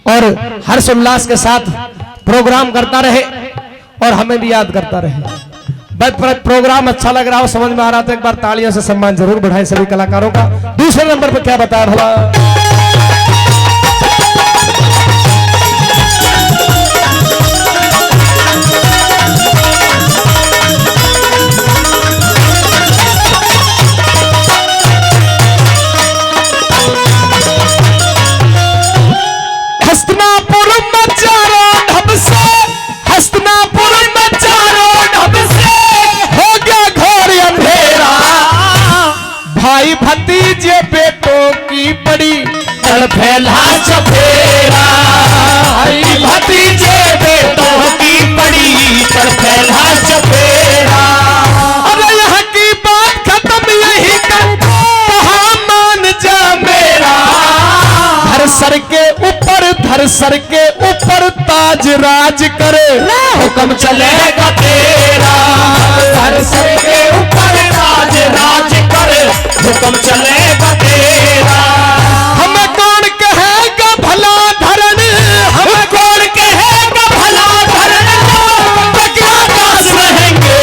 और हर्ष उल्लास के साथ प्रोग्राम करता रहे और हमें भी याद करता रहे। प्रोग्राम अच्छा लग रहा हो, समझ में आ रहा तो एक बार तालियों से सम्मान जरूर बढ़ाएं सभी कलाकारों का। दूसरे नंबर पर क्या बताया भला? हस्तिनापुर में चारों ढब से, हस्तिनापुर में चारों ढब से हो गया घोर अंधेरा। भाई भतीजे बेटों की बड़ी तड़फेला चफेरा। भाई भतीजे बेटों की बड़ी तड़फेला चफेरा। अरे यहाँ की बात खत्म यही कर, कहाँ मान जा मेरा। हर सर के ताज राज करे, हुक्म चलेगा तेरा। हर सर के ऊपर ताज राज करे, हुक्म चलेगा तेरा। हमें कौन कहेगा भला धरण, हमें कौन कहेगा भला धरण। क्या दास रहेंगे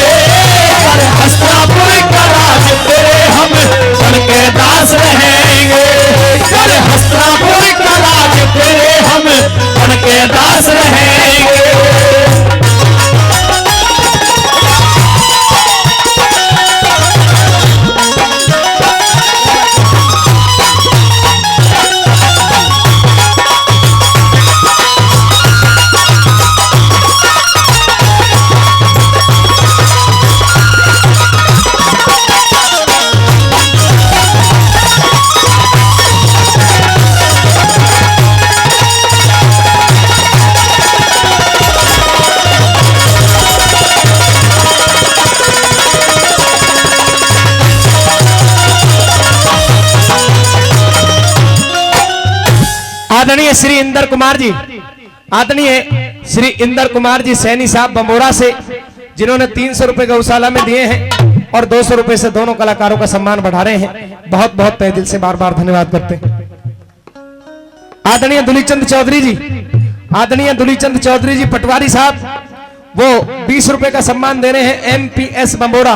पर हस्तिनापुर का राज तेरे हम बन के दास रहेंगे। पर हस्तिनापुर का राज तेरे हम बन के दास रहेंगे। आदरणीय श्री इंदर कुमार जी, आदरणीय श्री इंदर कुमार जी सैनी साहब बमोरा से, जिन्होंने 300 रुपए गौशाला में दिए हैं और 200 रुपए से दोनों कलाकारों का सम्मान बढ़ा रहे हैं। बहुत बहुत तहे दिल से बार बार धन्यवाद करते हैं। आदरणीय दुलीचंद चौधरी जी, आदरणीय दुलीचंद चौधरी जी पटवारी साहब, वो 20 रुपए का सम्मान दे रहे हैं MPS बमोरा।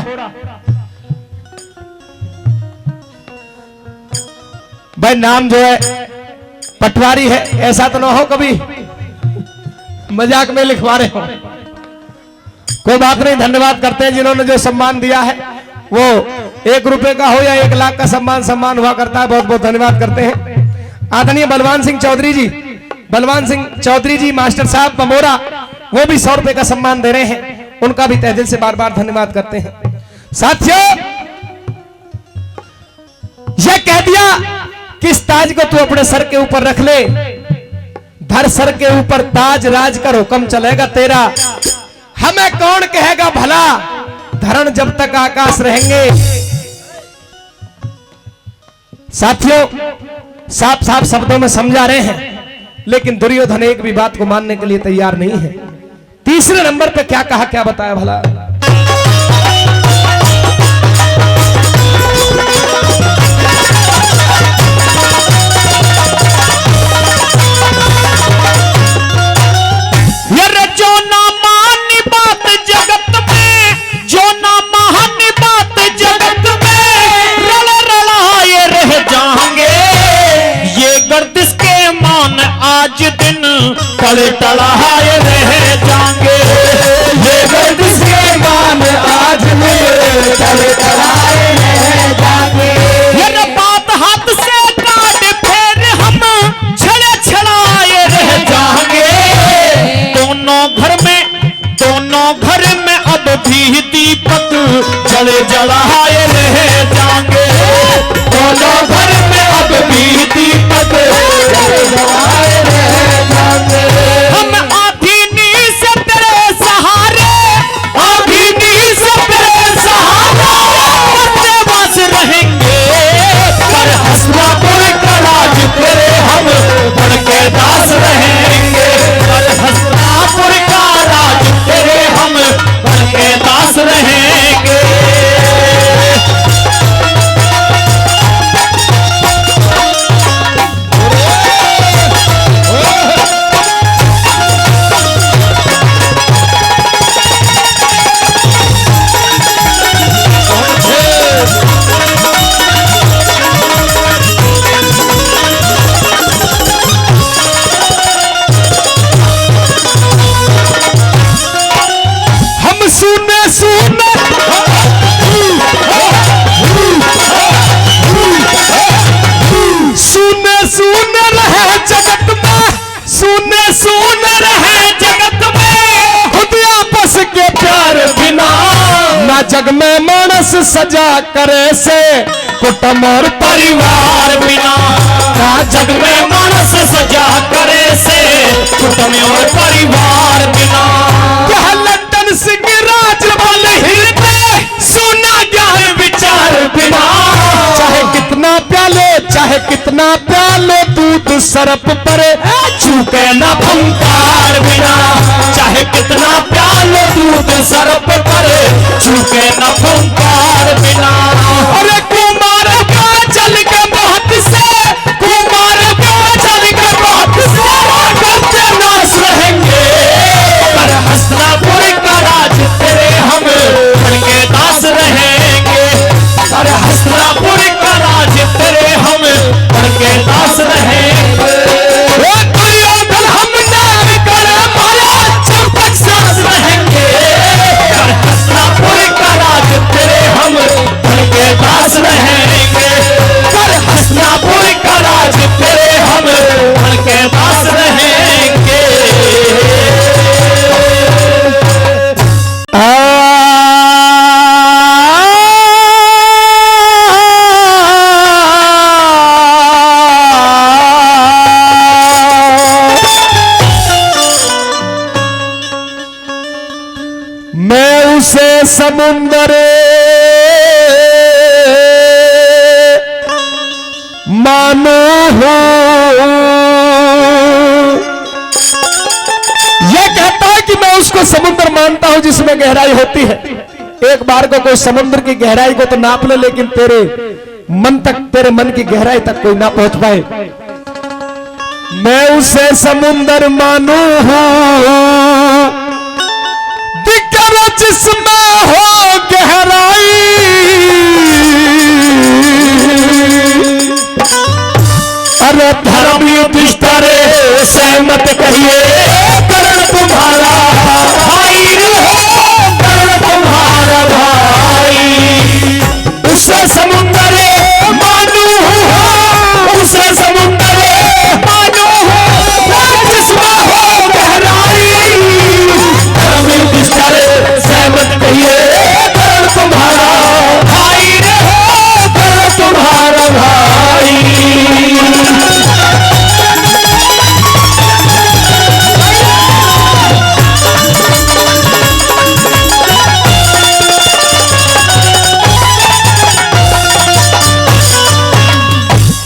भाई नाम जो है पटवारी है, ऐसा तो ना हो कभी मजाक में लिखवा रहे हो। कोई बात नहीं, धन्यवाद करते हैं जिन्होंने जो सम्मान दिया है, वो 1 रुपए का हो या 1 लाख का सम्मान हुआ करता है। बहुत बहुत धन्यवाद करते हैं। आदरणीय बलवान सिंह चौधरी जी, बलवान सिंह चौधरी जी मास्टर साहब बमोरा, वो भी 100 रुपए का सम्मान दे रहे हैं। उनका भी तहे दिल से बार बार धन्यवाद करते हैं। साथियों, यह कह दिया किस ताज को तू अपने सर के ऊपर रख ले, धर सर के ऊपर ताज राज कर, हुक्म चलेगा तेरा। हमें कौन कहेगा भला धरण जब तक आकाश रहेंगे। साथियों, साफ साफ शब्दों में समझा रहे हैं, लेकिन दुर्योधन एक भी बात को मानने के लिए तैयार नहीं है। तीसरे नंबर पे क्या कहा, क्या बताया भला? आज दिन टले टलाए रह जाएंगे, ये गर्दिश के मान आज में टले टलाए रह जाएंगे। ये बात हाथ से काट फिर हम छड़े छड़ाए रह जाएंगे। दोनों घर में अब भी दीपक जले जलाए रह जाएंगे। दोनों घर में अब भी दीपक जले जलाए रह जाएंगे। हम आधी नींद से तेरे सहारे, आधी नींद से तेरे सहारे बस रहेंगे। पर हस्तिनापुर का राज तेरे हम बन के दास रहेंगे। पर हस्तिनापुर का राज तेरे हम बन के दास रहेंगे। सुने सुने सुने सुने रहे जगत में, सुने सुने रहे जगत में, खुद आपस के प्यार बिना ना जग में मानस सजा करे से कुटुंब और परिवार बिना, ना जग में मानस सजा करे से कुटुंब और परिवार बिना। यह लंदन सिंह राज वाले हृदय सुना ज्ञान विचार बिना, चाहे कितना प्यालो चाहे कितना प्यालो दूध सरप पर चूके न फंकार बिना, चाहे कितना प्यालो दूध सरप पर चूके न फंकार बिना। अरे कुमार का चल के बहुत से, कुमार का चल के बहुत से करते नाश रहेंगे, पर हसनापुर का राज तेरे हम बन के दास रहेंगे, पर हसनापुर का राज तेरे हम बन के दास रहेंगे। दुर्योधन हम नाम कर माया जब तक सांस रहेंगे, पर हसनापुर का राज तेरे हम बन के दास रहेंगे, पर हसनापुर का राज तेरे हम बन के दास रहेंगे। मैं उसे समुंदर मानो हूं, यह कहता है कि मैं उसको समुद्र मानता हूं जिसमें गहराई होती है। एक बार को कोई समुद्र की गहराई को तो नाप ले, लेकिन तेरे मन तक, तेरे मन की गहराई तक कोई ना पहुंच पाए। मैं उसे समुंदर मानू हूं दिगर जिसमें हो गहराई, अरे धर्म युधिष्ठिर सहमत कहिए कर्ण तुम्हारा भाई हो, कर्ण तुम्हारा भाई। उसे समुंदर मानू हो, उसे समुंदर मानू हो जिसमें हो गहराई, धर्म युधिष्ठिर सहमत कहिए कर्ण तुम्हारा भाई हो, कर्ण तुम्हारा भाई।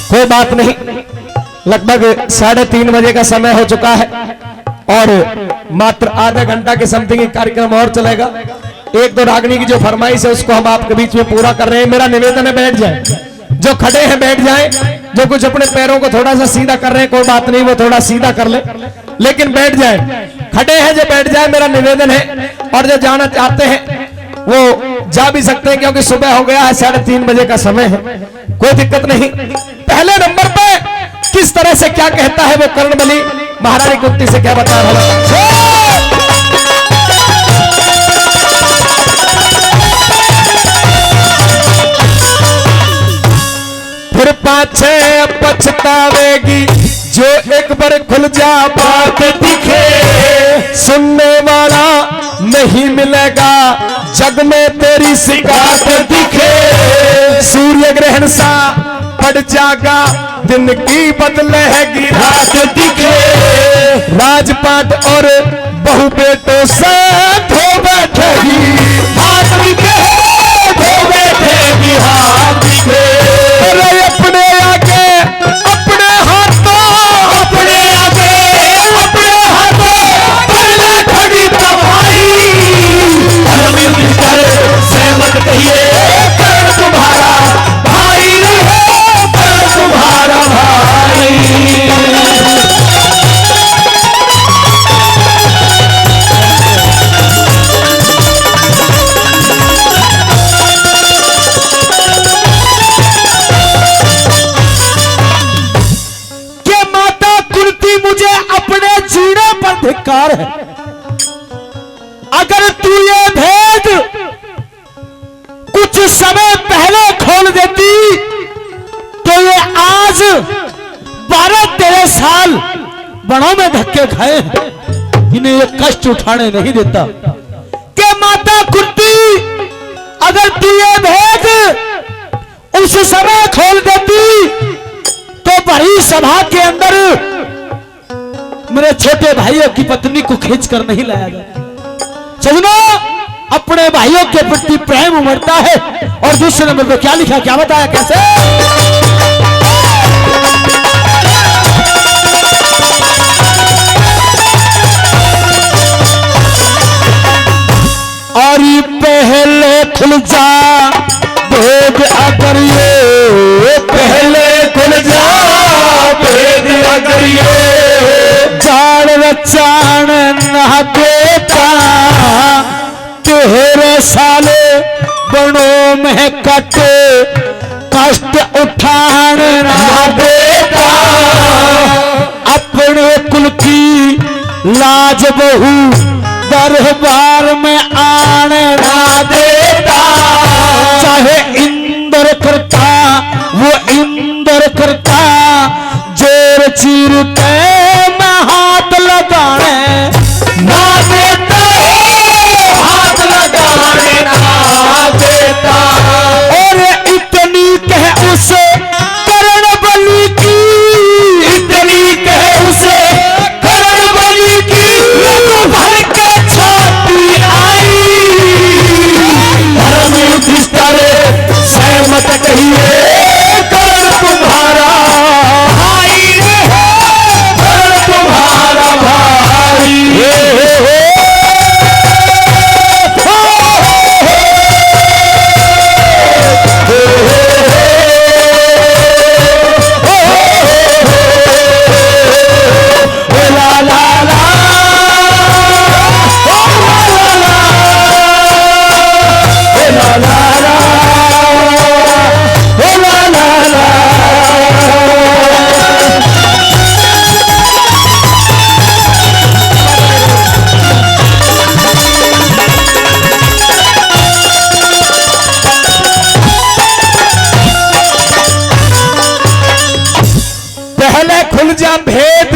कोई बात नहीं, लगभग 3:30 बजे का समय हो चुका है और मात्र आधा घंटा के समथिंग एक कार्यक्रम और चलेगा। एक दो रागनी की जो फरमाइश है उसको हम आपके बीच में पूरा कर रहे हैं। मेरा निवेदन है बैठ जाए, जो खड़े हैं बैठ जाएं, जो कुछ अपने पैरों को थोड़ा सा सीधा कर रहे हैं कोई बात नहीं, वो थोड़ा सीधा कर ले, लेकिन बैठ जाए। खड़े हैं जो बैठ जाए, मेरा निवेदन है। और जो जाना चाहते हैं वो जा भी सकते हैं क्योंकि सुबह हो गया है, 3:30 बजे का समय है, कोई दिक्कत नहीं। पहले नंबर पे किस तरह से क्या कहता है वो कर्णबली महारानी कुंती से क्या बता रहा है। फिर पाछे पछतावेगी जो एक बार खुल जा बात दिखे, सुनने वाला नहीं मिलेगा जग में तेरी शिकायत दिखे। सूर्य ग्रहण सा पड़ जागा दिन की बदलेगी रात दिखे, राजपाट और बहु बेटों से धो बैठेगी हाथ दिखे, धो बैठेगी हाथ दिखे। अरे अपने आगे अपने हाथों, अपने आगे अपने हाथों पहले खड़ी तबाही, धर्म युधिष्ठिर सहमत कहिए कर्ण तुम्हारा भाई रहे, कर्ण तुम्हारा भाई। कि माता कुंती मुझे अपने जीने पर धिक्कार है। अगर तू ये भेद बड़ों में धक्के खाए हैं, इन्हें ये कष्ट उठाने नहीं देता। के माता कुंती, अगर तू ये भेद उस समय खोल देती तो बड़ी सभा के अंदर मेरे छोटे भाइयों की पत्नी को खींच कर नहीं लाया जाता। सजनों, अपने भाइयों के प्रति प्रेम उमड़ता है। और दूसरे नंबर पे क्या लिखा, क्या बताया, कैसे? और ये पहले खुल जा भेद अगर ये, पहले खुल जा भेद अगर ये जाड़ रचान न देता, तेरे साले बड़ों में कटे कष्ट उठान ना देता, अपने कुल की लाज बहू दरबार में आने ना देता, चाहे इंद्र करता वो इंद्र करता, जोर चीरते में हाथ लगाने ना देता, हाथ लगाने ना देता। और इतनी कह उसे करण बलि की, इतनी कह उसे करण बलि की, लोग भर के छाती आई, धर्म युधिष्ठिर सहमत कहिए करण तुम्हारा भाई रे, करण तुम्हारा भाई। पहले खुल जा भेद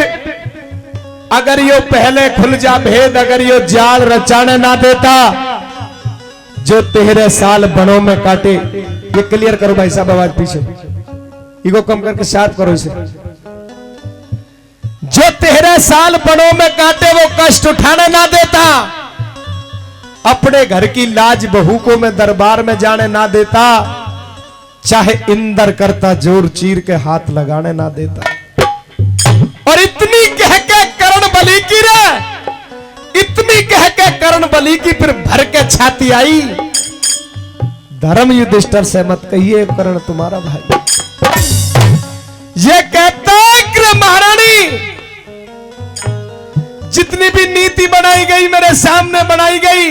अगर यो, पहले खुल जा भेद अगर यो जाल रचाने ना देता, जो तेरे साल बनों में काटे। ये क्लियर करो भाई साहब, आवाज पीछे, ईगो कम करके साथ करो इसे। जो तेरे साल बनों में काटे वो कष्ट उठाने ना देता, अपने घर की लाज बहू को मैं दरबार में जाने ना देता, चाहे इंद्र करता जोर चीर के हाथ लगाने ना देता। और इतनी कह के कर्ण बलि की रे, इतनी कह के कर्ण बलि की फिर भर के छाती आई, धर्म युधिष्ठिर से मत कहिए कर्ण तुम्हारा भाई। ये कहता है कि महारानी, जितनी भी नीति बनाई गई मेरे सामने बनाई गई,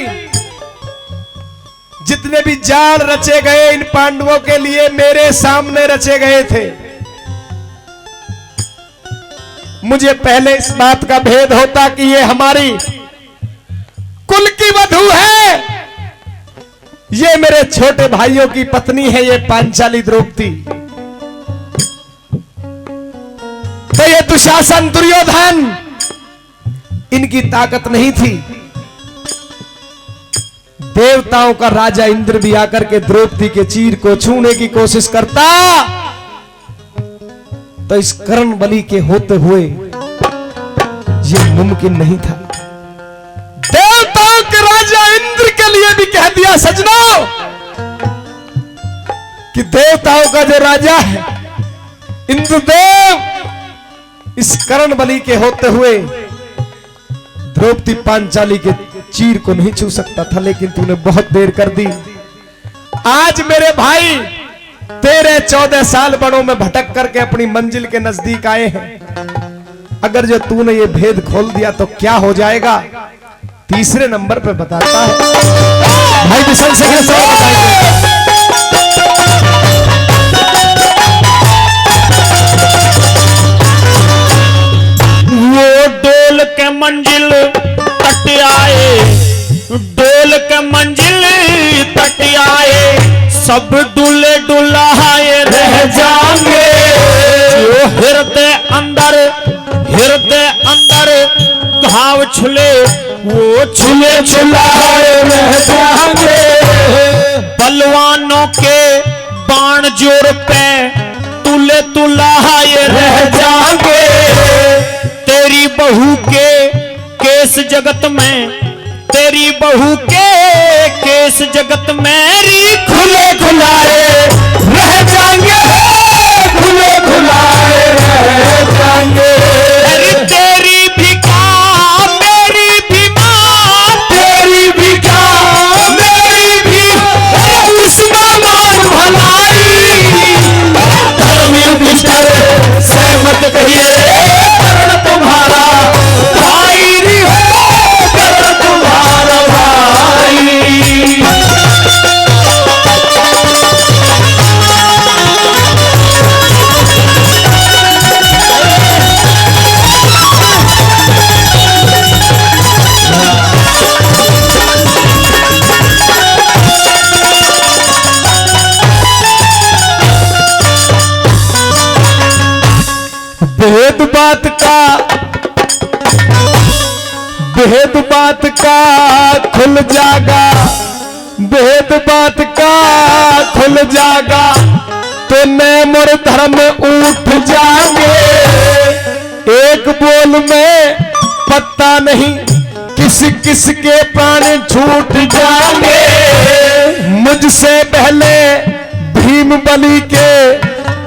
जितने भी जाल रचे गए इन पांडवों के लिए मेरे सामने रचे गए थे। मुझे पहले इस बात का भेद होता कि ये हमारी कुल की वधू है, ये मेरे छोटे भाइयों की पत्नी है, ये पांचाली द्रौपदी। तो ये दुशासन दुर्योधन, इनकी ताकत नहीं थी। देवताओं का राजा इंद्र भी आकर के द्रौपदी के चीर को छूने की कोशिश करता, तो इस कर्ण बलि के होते हुए ये मुमकिन नहीं था। देवताओं के राजा इंद्र के लिए भी कह दिया सजनों कि देवताओं का जो राजा है इंद्रदेव, इस कर्ण बलि के होते हुए द्रौपदी पांचाली के चीर को नहीं छू सकता था, लेकिन तूने बहुत देर कर दी। आज मेरे भाई तेरे 14 साल बनों में भटक करके अपनी मंजिल के नजदीक आए हैं। अगर जो तूने ये भेद खोल दिया तो क्या हो जाएगा, तीसरे नंबर पे बताता है भाई किशन से बताएंगे। वो डोल के मंजिल तट आए, डोल के मंजिल तट आए, सब दूल्हे दुल्हाए रह जाएंगे, जो हृदय अंदर छुले वो छुले छुलाए रह जाएंगे, बलवानों के बाण जोर पे तुले तुलाए रह जाएंगे। तेरी बहू के केस जगत में, तेरी बहू के केस जगत मेरी खुले खुलाए रह जाएंगे, खुले खुलाए रह जाएंगे। तेरी भी का मेरी भी मां, तेरी भी क्या मेरी भी उसमें मान भलाई। धर्म युधिष्ठिर सहमत कहिए कर्ण तुम्हारा भाई री हो, कर्ण तुम्हारा भाई। भेद बात का खुल जागा, भेद बात का खुल जागा, तो नेम और धर्म उठ जाएंगे। एक बोल में पत्ता नहीं, किस किस के प्राण छूट जाएंगे। मुझसे पहले भीम बलि के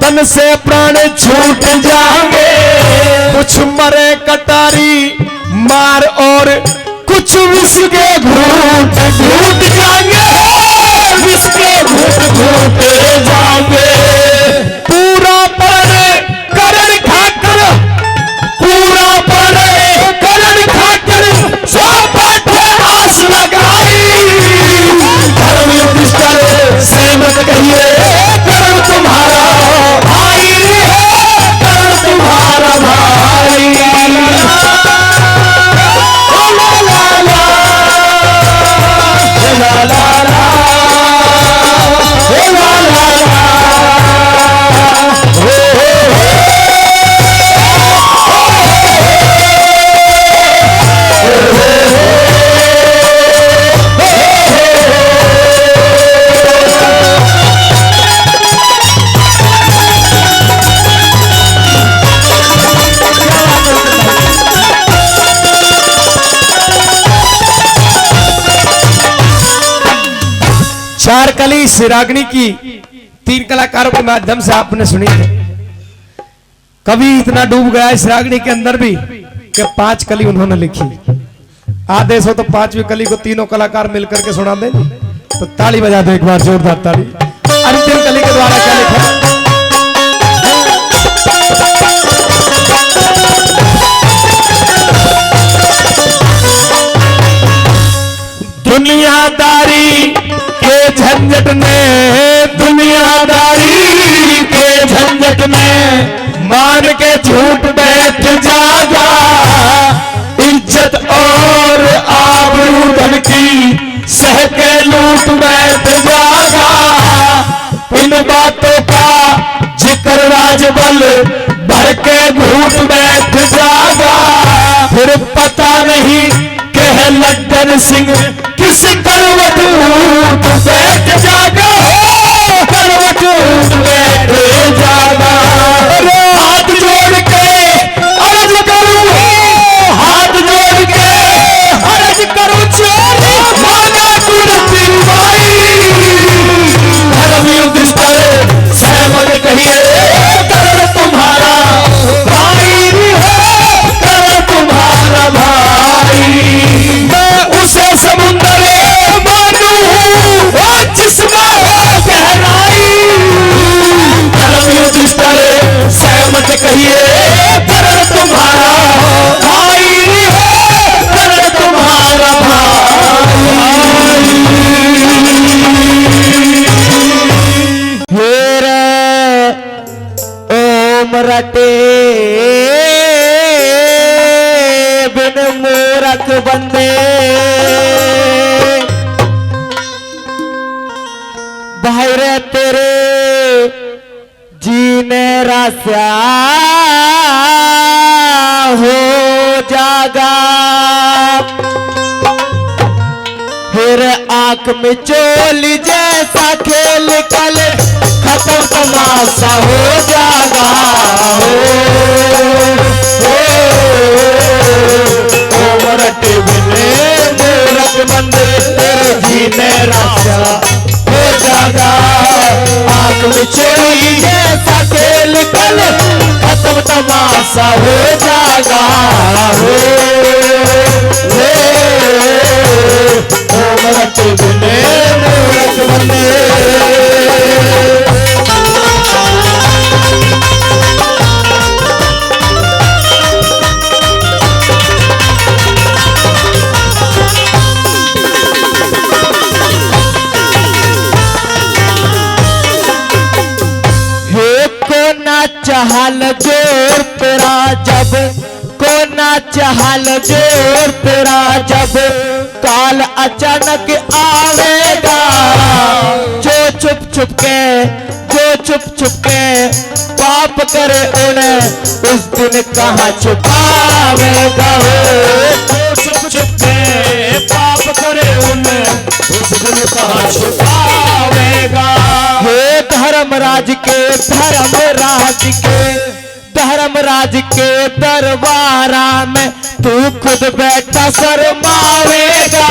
तन से प्राण छूट जाएंगे। कुछ मरे कटारी मार और कुछ विष के घूट घूट जाएंगे, विष के घूट घूट जाएंगे। पूरा पर करण खाकर, पूरा पर करण खाकर सब बैठे आस लगाई। धर्म युधिष्ठिर सहमत कहिए कर्ण तुम्हारा भाई है, कर्ण तुम्हारा भाई। ला ला ला, ला ला ला, चार कली शिराग्नि की तीन कलाकारों के माध्यम से आपने सुनी थी। कवि इतना डूब गया इस रागनी के अंदर भी कि 5 कली उन्होंने लिखी। आदेश हो तो 5वीं कली को तीनों कलाकार मिलकर के सुना दें, तो ताली बजा दो एक बार, जोरदार ताली। अंतिम कली के द्वारा क्या लिखा? दुनियादारी के झंझट में, दुनियादारी के झंझट में मान के झूठ बैठ जागा। इज्जत और आबरू धन की सह के लूट बैठ जागा। इन बातों का जिक्र राजबल भर के घूट बैठ जागा। फिर पता नहीं कह लड्डन सिंह किस करवट उठ बैठ जागा, करवट उठ बैठ जागा। हाथ जोड़ के अर्ज करूं, हाथ जोड़ के अर्ज करूं, चोरी मांगा कुर्सी माई। धर्म युधिष्ठिर सहमत कहिए कर्ण तुम्हारा भाई है, कर्ण तुम्हारा भाई। मैं उसे समुद्र मानू जिसमें गहराई। धर्म युधिष्ठिर सहमत कहिए कर्ण तुम्हारा भाई है, कर्ण तुम्हारा भाई। हेरे ओम रटे बिन मूरख बंदे, भाई रे तेरे जीने रास्या हो जागा। आंख में चोली जैसा खेल कल खत्म तमाशा हो जाएगा। ओ मरट बिने मूरख बंदे तेरे जीने रास्ता हो जाएगा। आंख में चोली जैसा खेल कल खत्म तमाशा हो जाएगा। ओ मरट बिने मूरख बंदे। चाहल जोर तेरा जब को ना चाहल जोर तेरा जब काल अचानक आवेगा। जो चुप चुप के पाप करे उन्हें उस दिन कहाँ छुपावेगा। जो चुप के पाप करे उन्हें उस दिन कहाँ छुपावेगा। हे धर्मराज के दरबारा में तू खुद बैठा शर्मावेगा।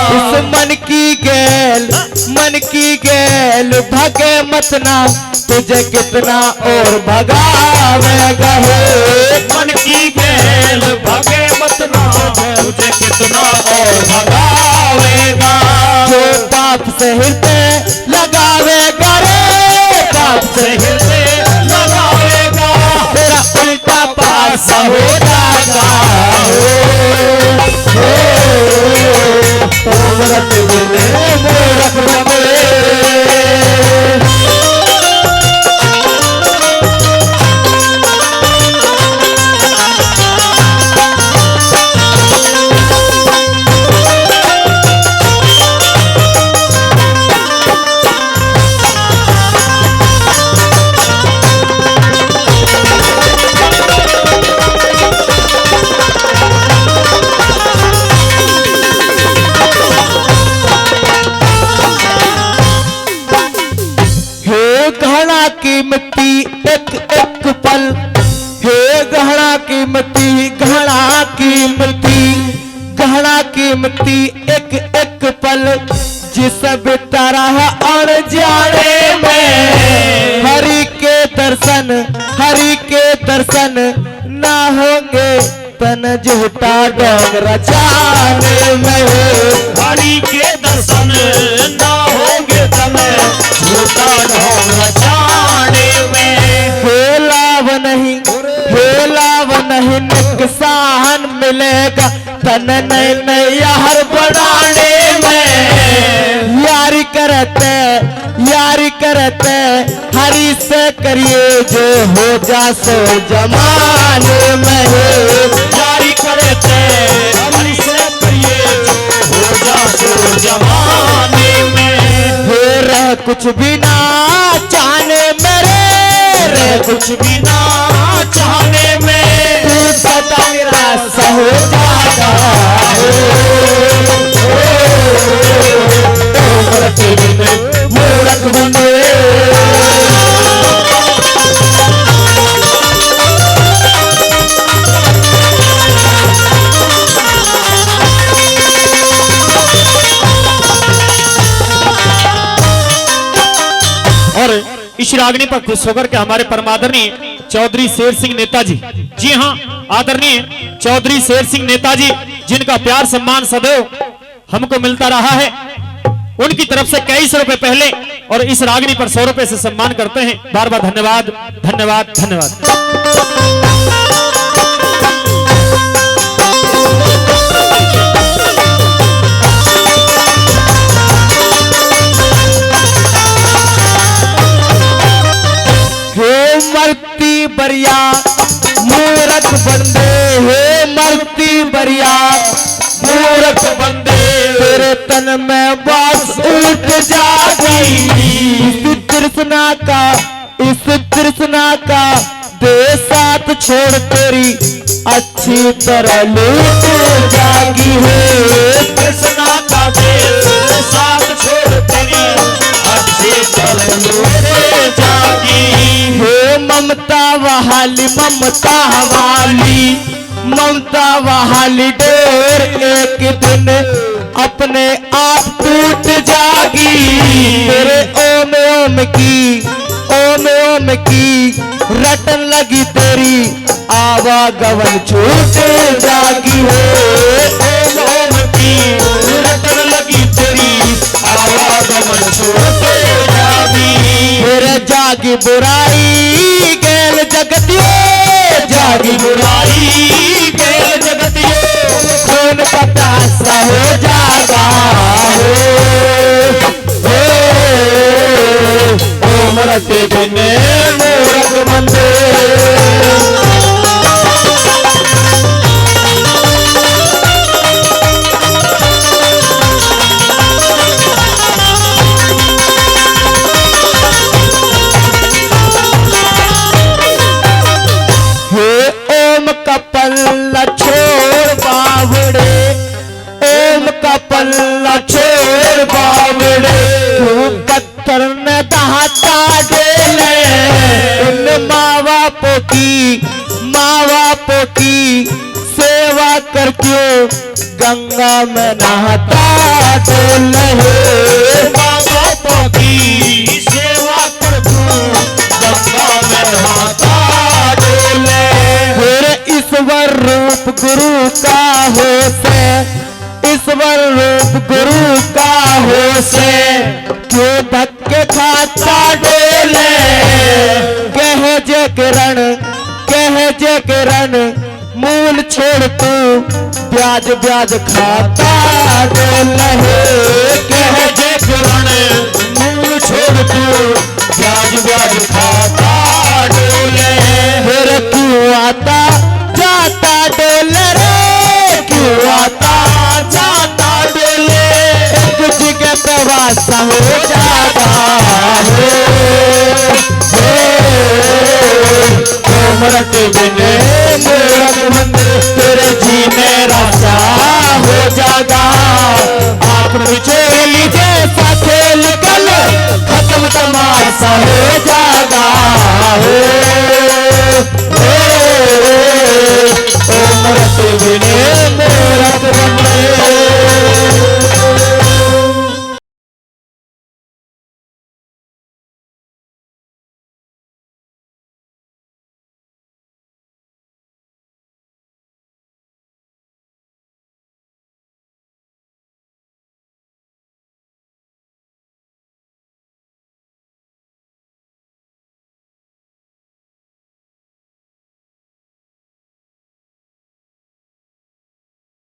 उस मन की गेल भगे मत ना तुझे कितना और भगावेगा। मन की गेल भगे मत ना तुझे कितना और भगावेगा। जो पाप से हृदय लगावेगा रे पाप से हृदय लगावेगा तेरा उल्टा पास हो जाएगा। मूरख बंदे कीमती एक एक पल जिस बितारा है और जाने में। हरि के दर्शन ना होंगे तन झूठा डोंगरा जाने में। हरि के दर्शन ना होंगे तन झूठा डोंगरा जाने में। हेलाव नहीं नुकसान मिलेगा तन नहीं यार बढ़ाने में। यारी करते हरी से करिए जो हो जा सो जमाने में। यारी करते हरी से करिए जो हो जा सो जमाने में। रह कुछ भी ना चाहने मेरे रह कुछ भी ना चाहने में तू सदा निराश हो जाता। मूरख बंदे और इस रागनी पर खुश होकर के हमारे परमादरणीय चौधरी शेर सिंह नेताजी, जी हाँ आदरणीय चौधरी शेर सिंह नेताजी जिनका प्यार सम्मान सदैव हमको मिलता रहा है, उनकी तरफ से कई सौ रुपए पहले और इस रागनी पर 100 रुपए से सम्मान करते हैं। बार बार धन्यवाद धन्यवाद धन्यवाद। मरती बरिया मूरख बंदे हे मरती बरिया मूरख बंदे तेरे तन में बास उठ जागी। इस तृष्णा का दे साथ छोड़ तेरी अच्छी तरह लूट जागी है। तृष्णा का दे साथ वाली ममता वाली, ममता वाली डोर एक दिन अपने आप टूट जागी। तेरे ओम ओम की रटन लगी तेरी आवागमन छूट जागी हो। ओम ओम की रटन लगी तेरी आवागमन छूट जागी। फिर जागी बुराई गैल जगतियो, जागी बुराई गैल जगतियो, खून का प्यासा हो जागा हो मरते दिन मूरख बंदे। पल्ला छोड़ बावड़े, ओम का पल्ला छोड़ बावड़े, तू पत्थर में दहाता डोले। इन माँ बापों की सेवा करके गंगा में नहाता डोले। माँ बापों की सेवा करके गंगा में नहाता डोले। ईश्वर रूप गुरु का हो से, ईश्वर रूप गुरु का हो से, क्यों धक्के खाता डोले। कहे जे किरण मूल छोड़ तू ब्याज ब्याज खाता डोले। कहे जे किरण मूल छोड़ तू ब्याज ब्याज खाता डोले। फिर क्यों आता जाता डोले रे, क्यों आता जाता डोले। कुछ के प्रवासा हो जाता हो मरते बिने मूरख बंदे। तेरे जीने रास्ता हो जागा। आप बिछोली जैसा खेल कल खत्म तमाशा हो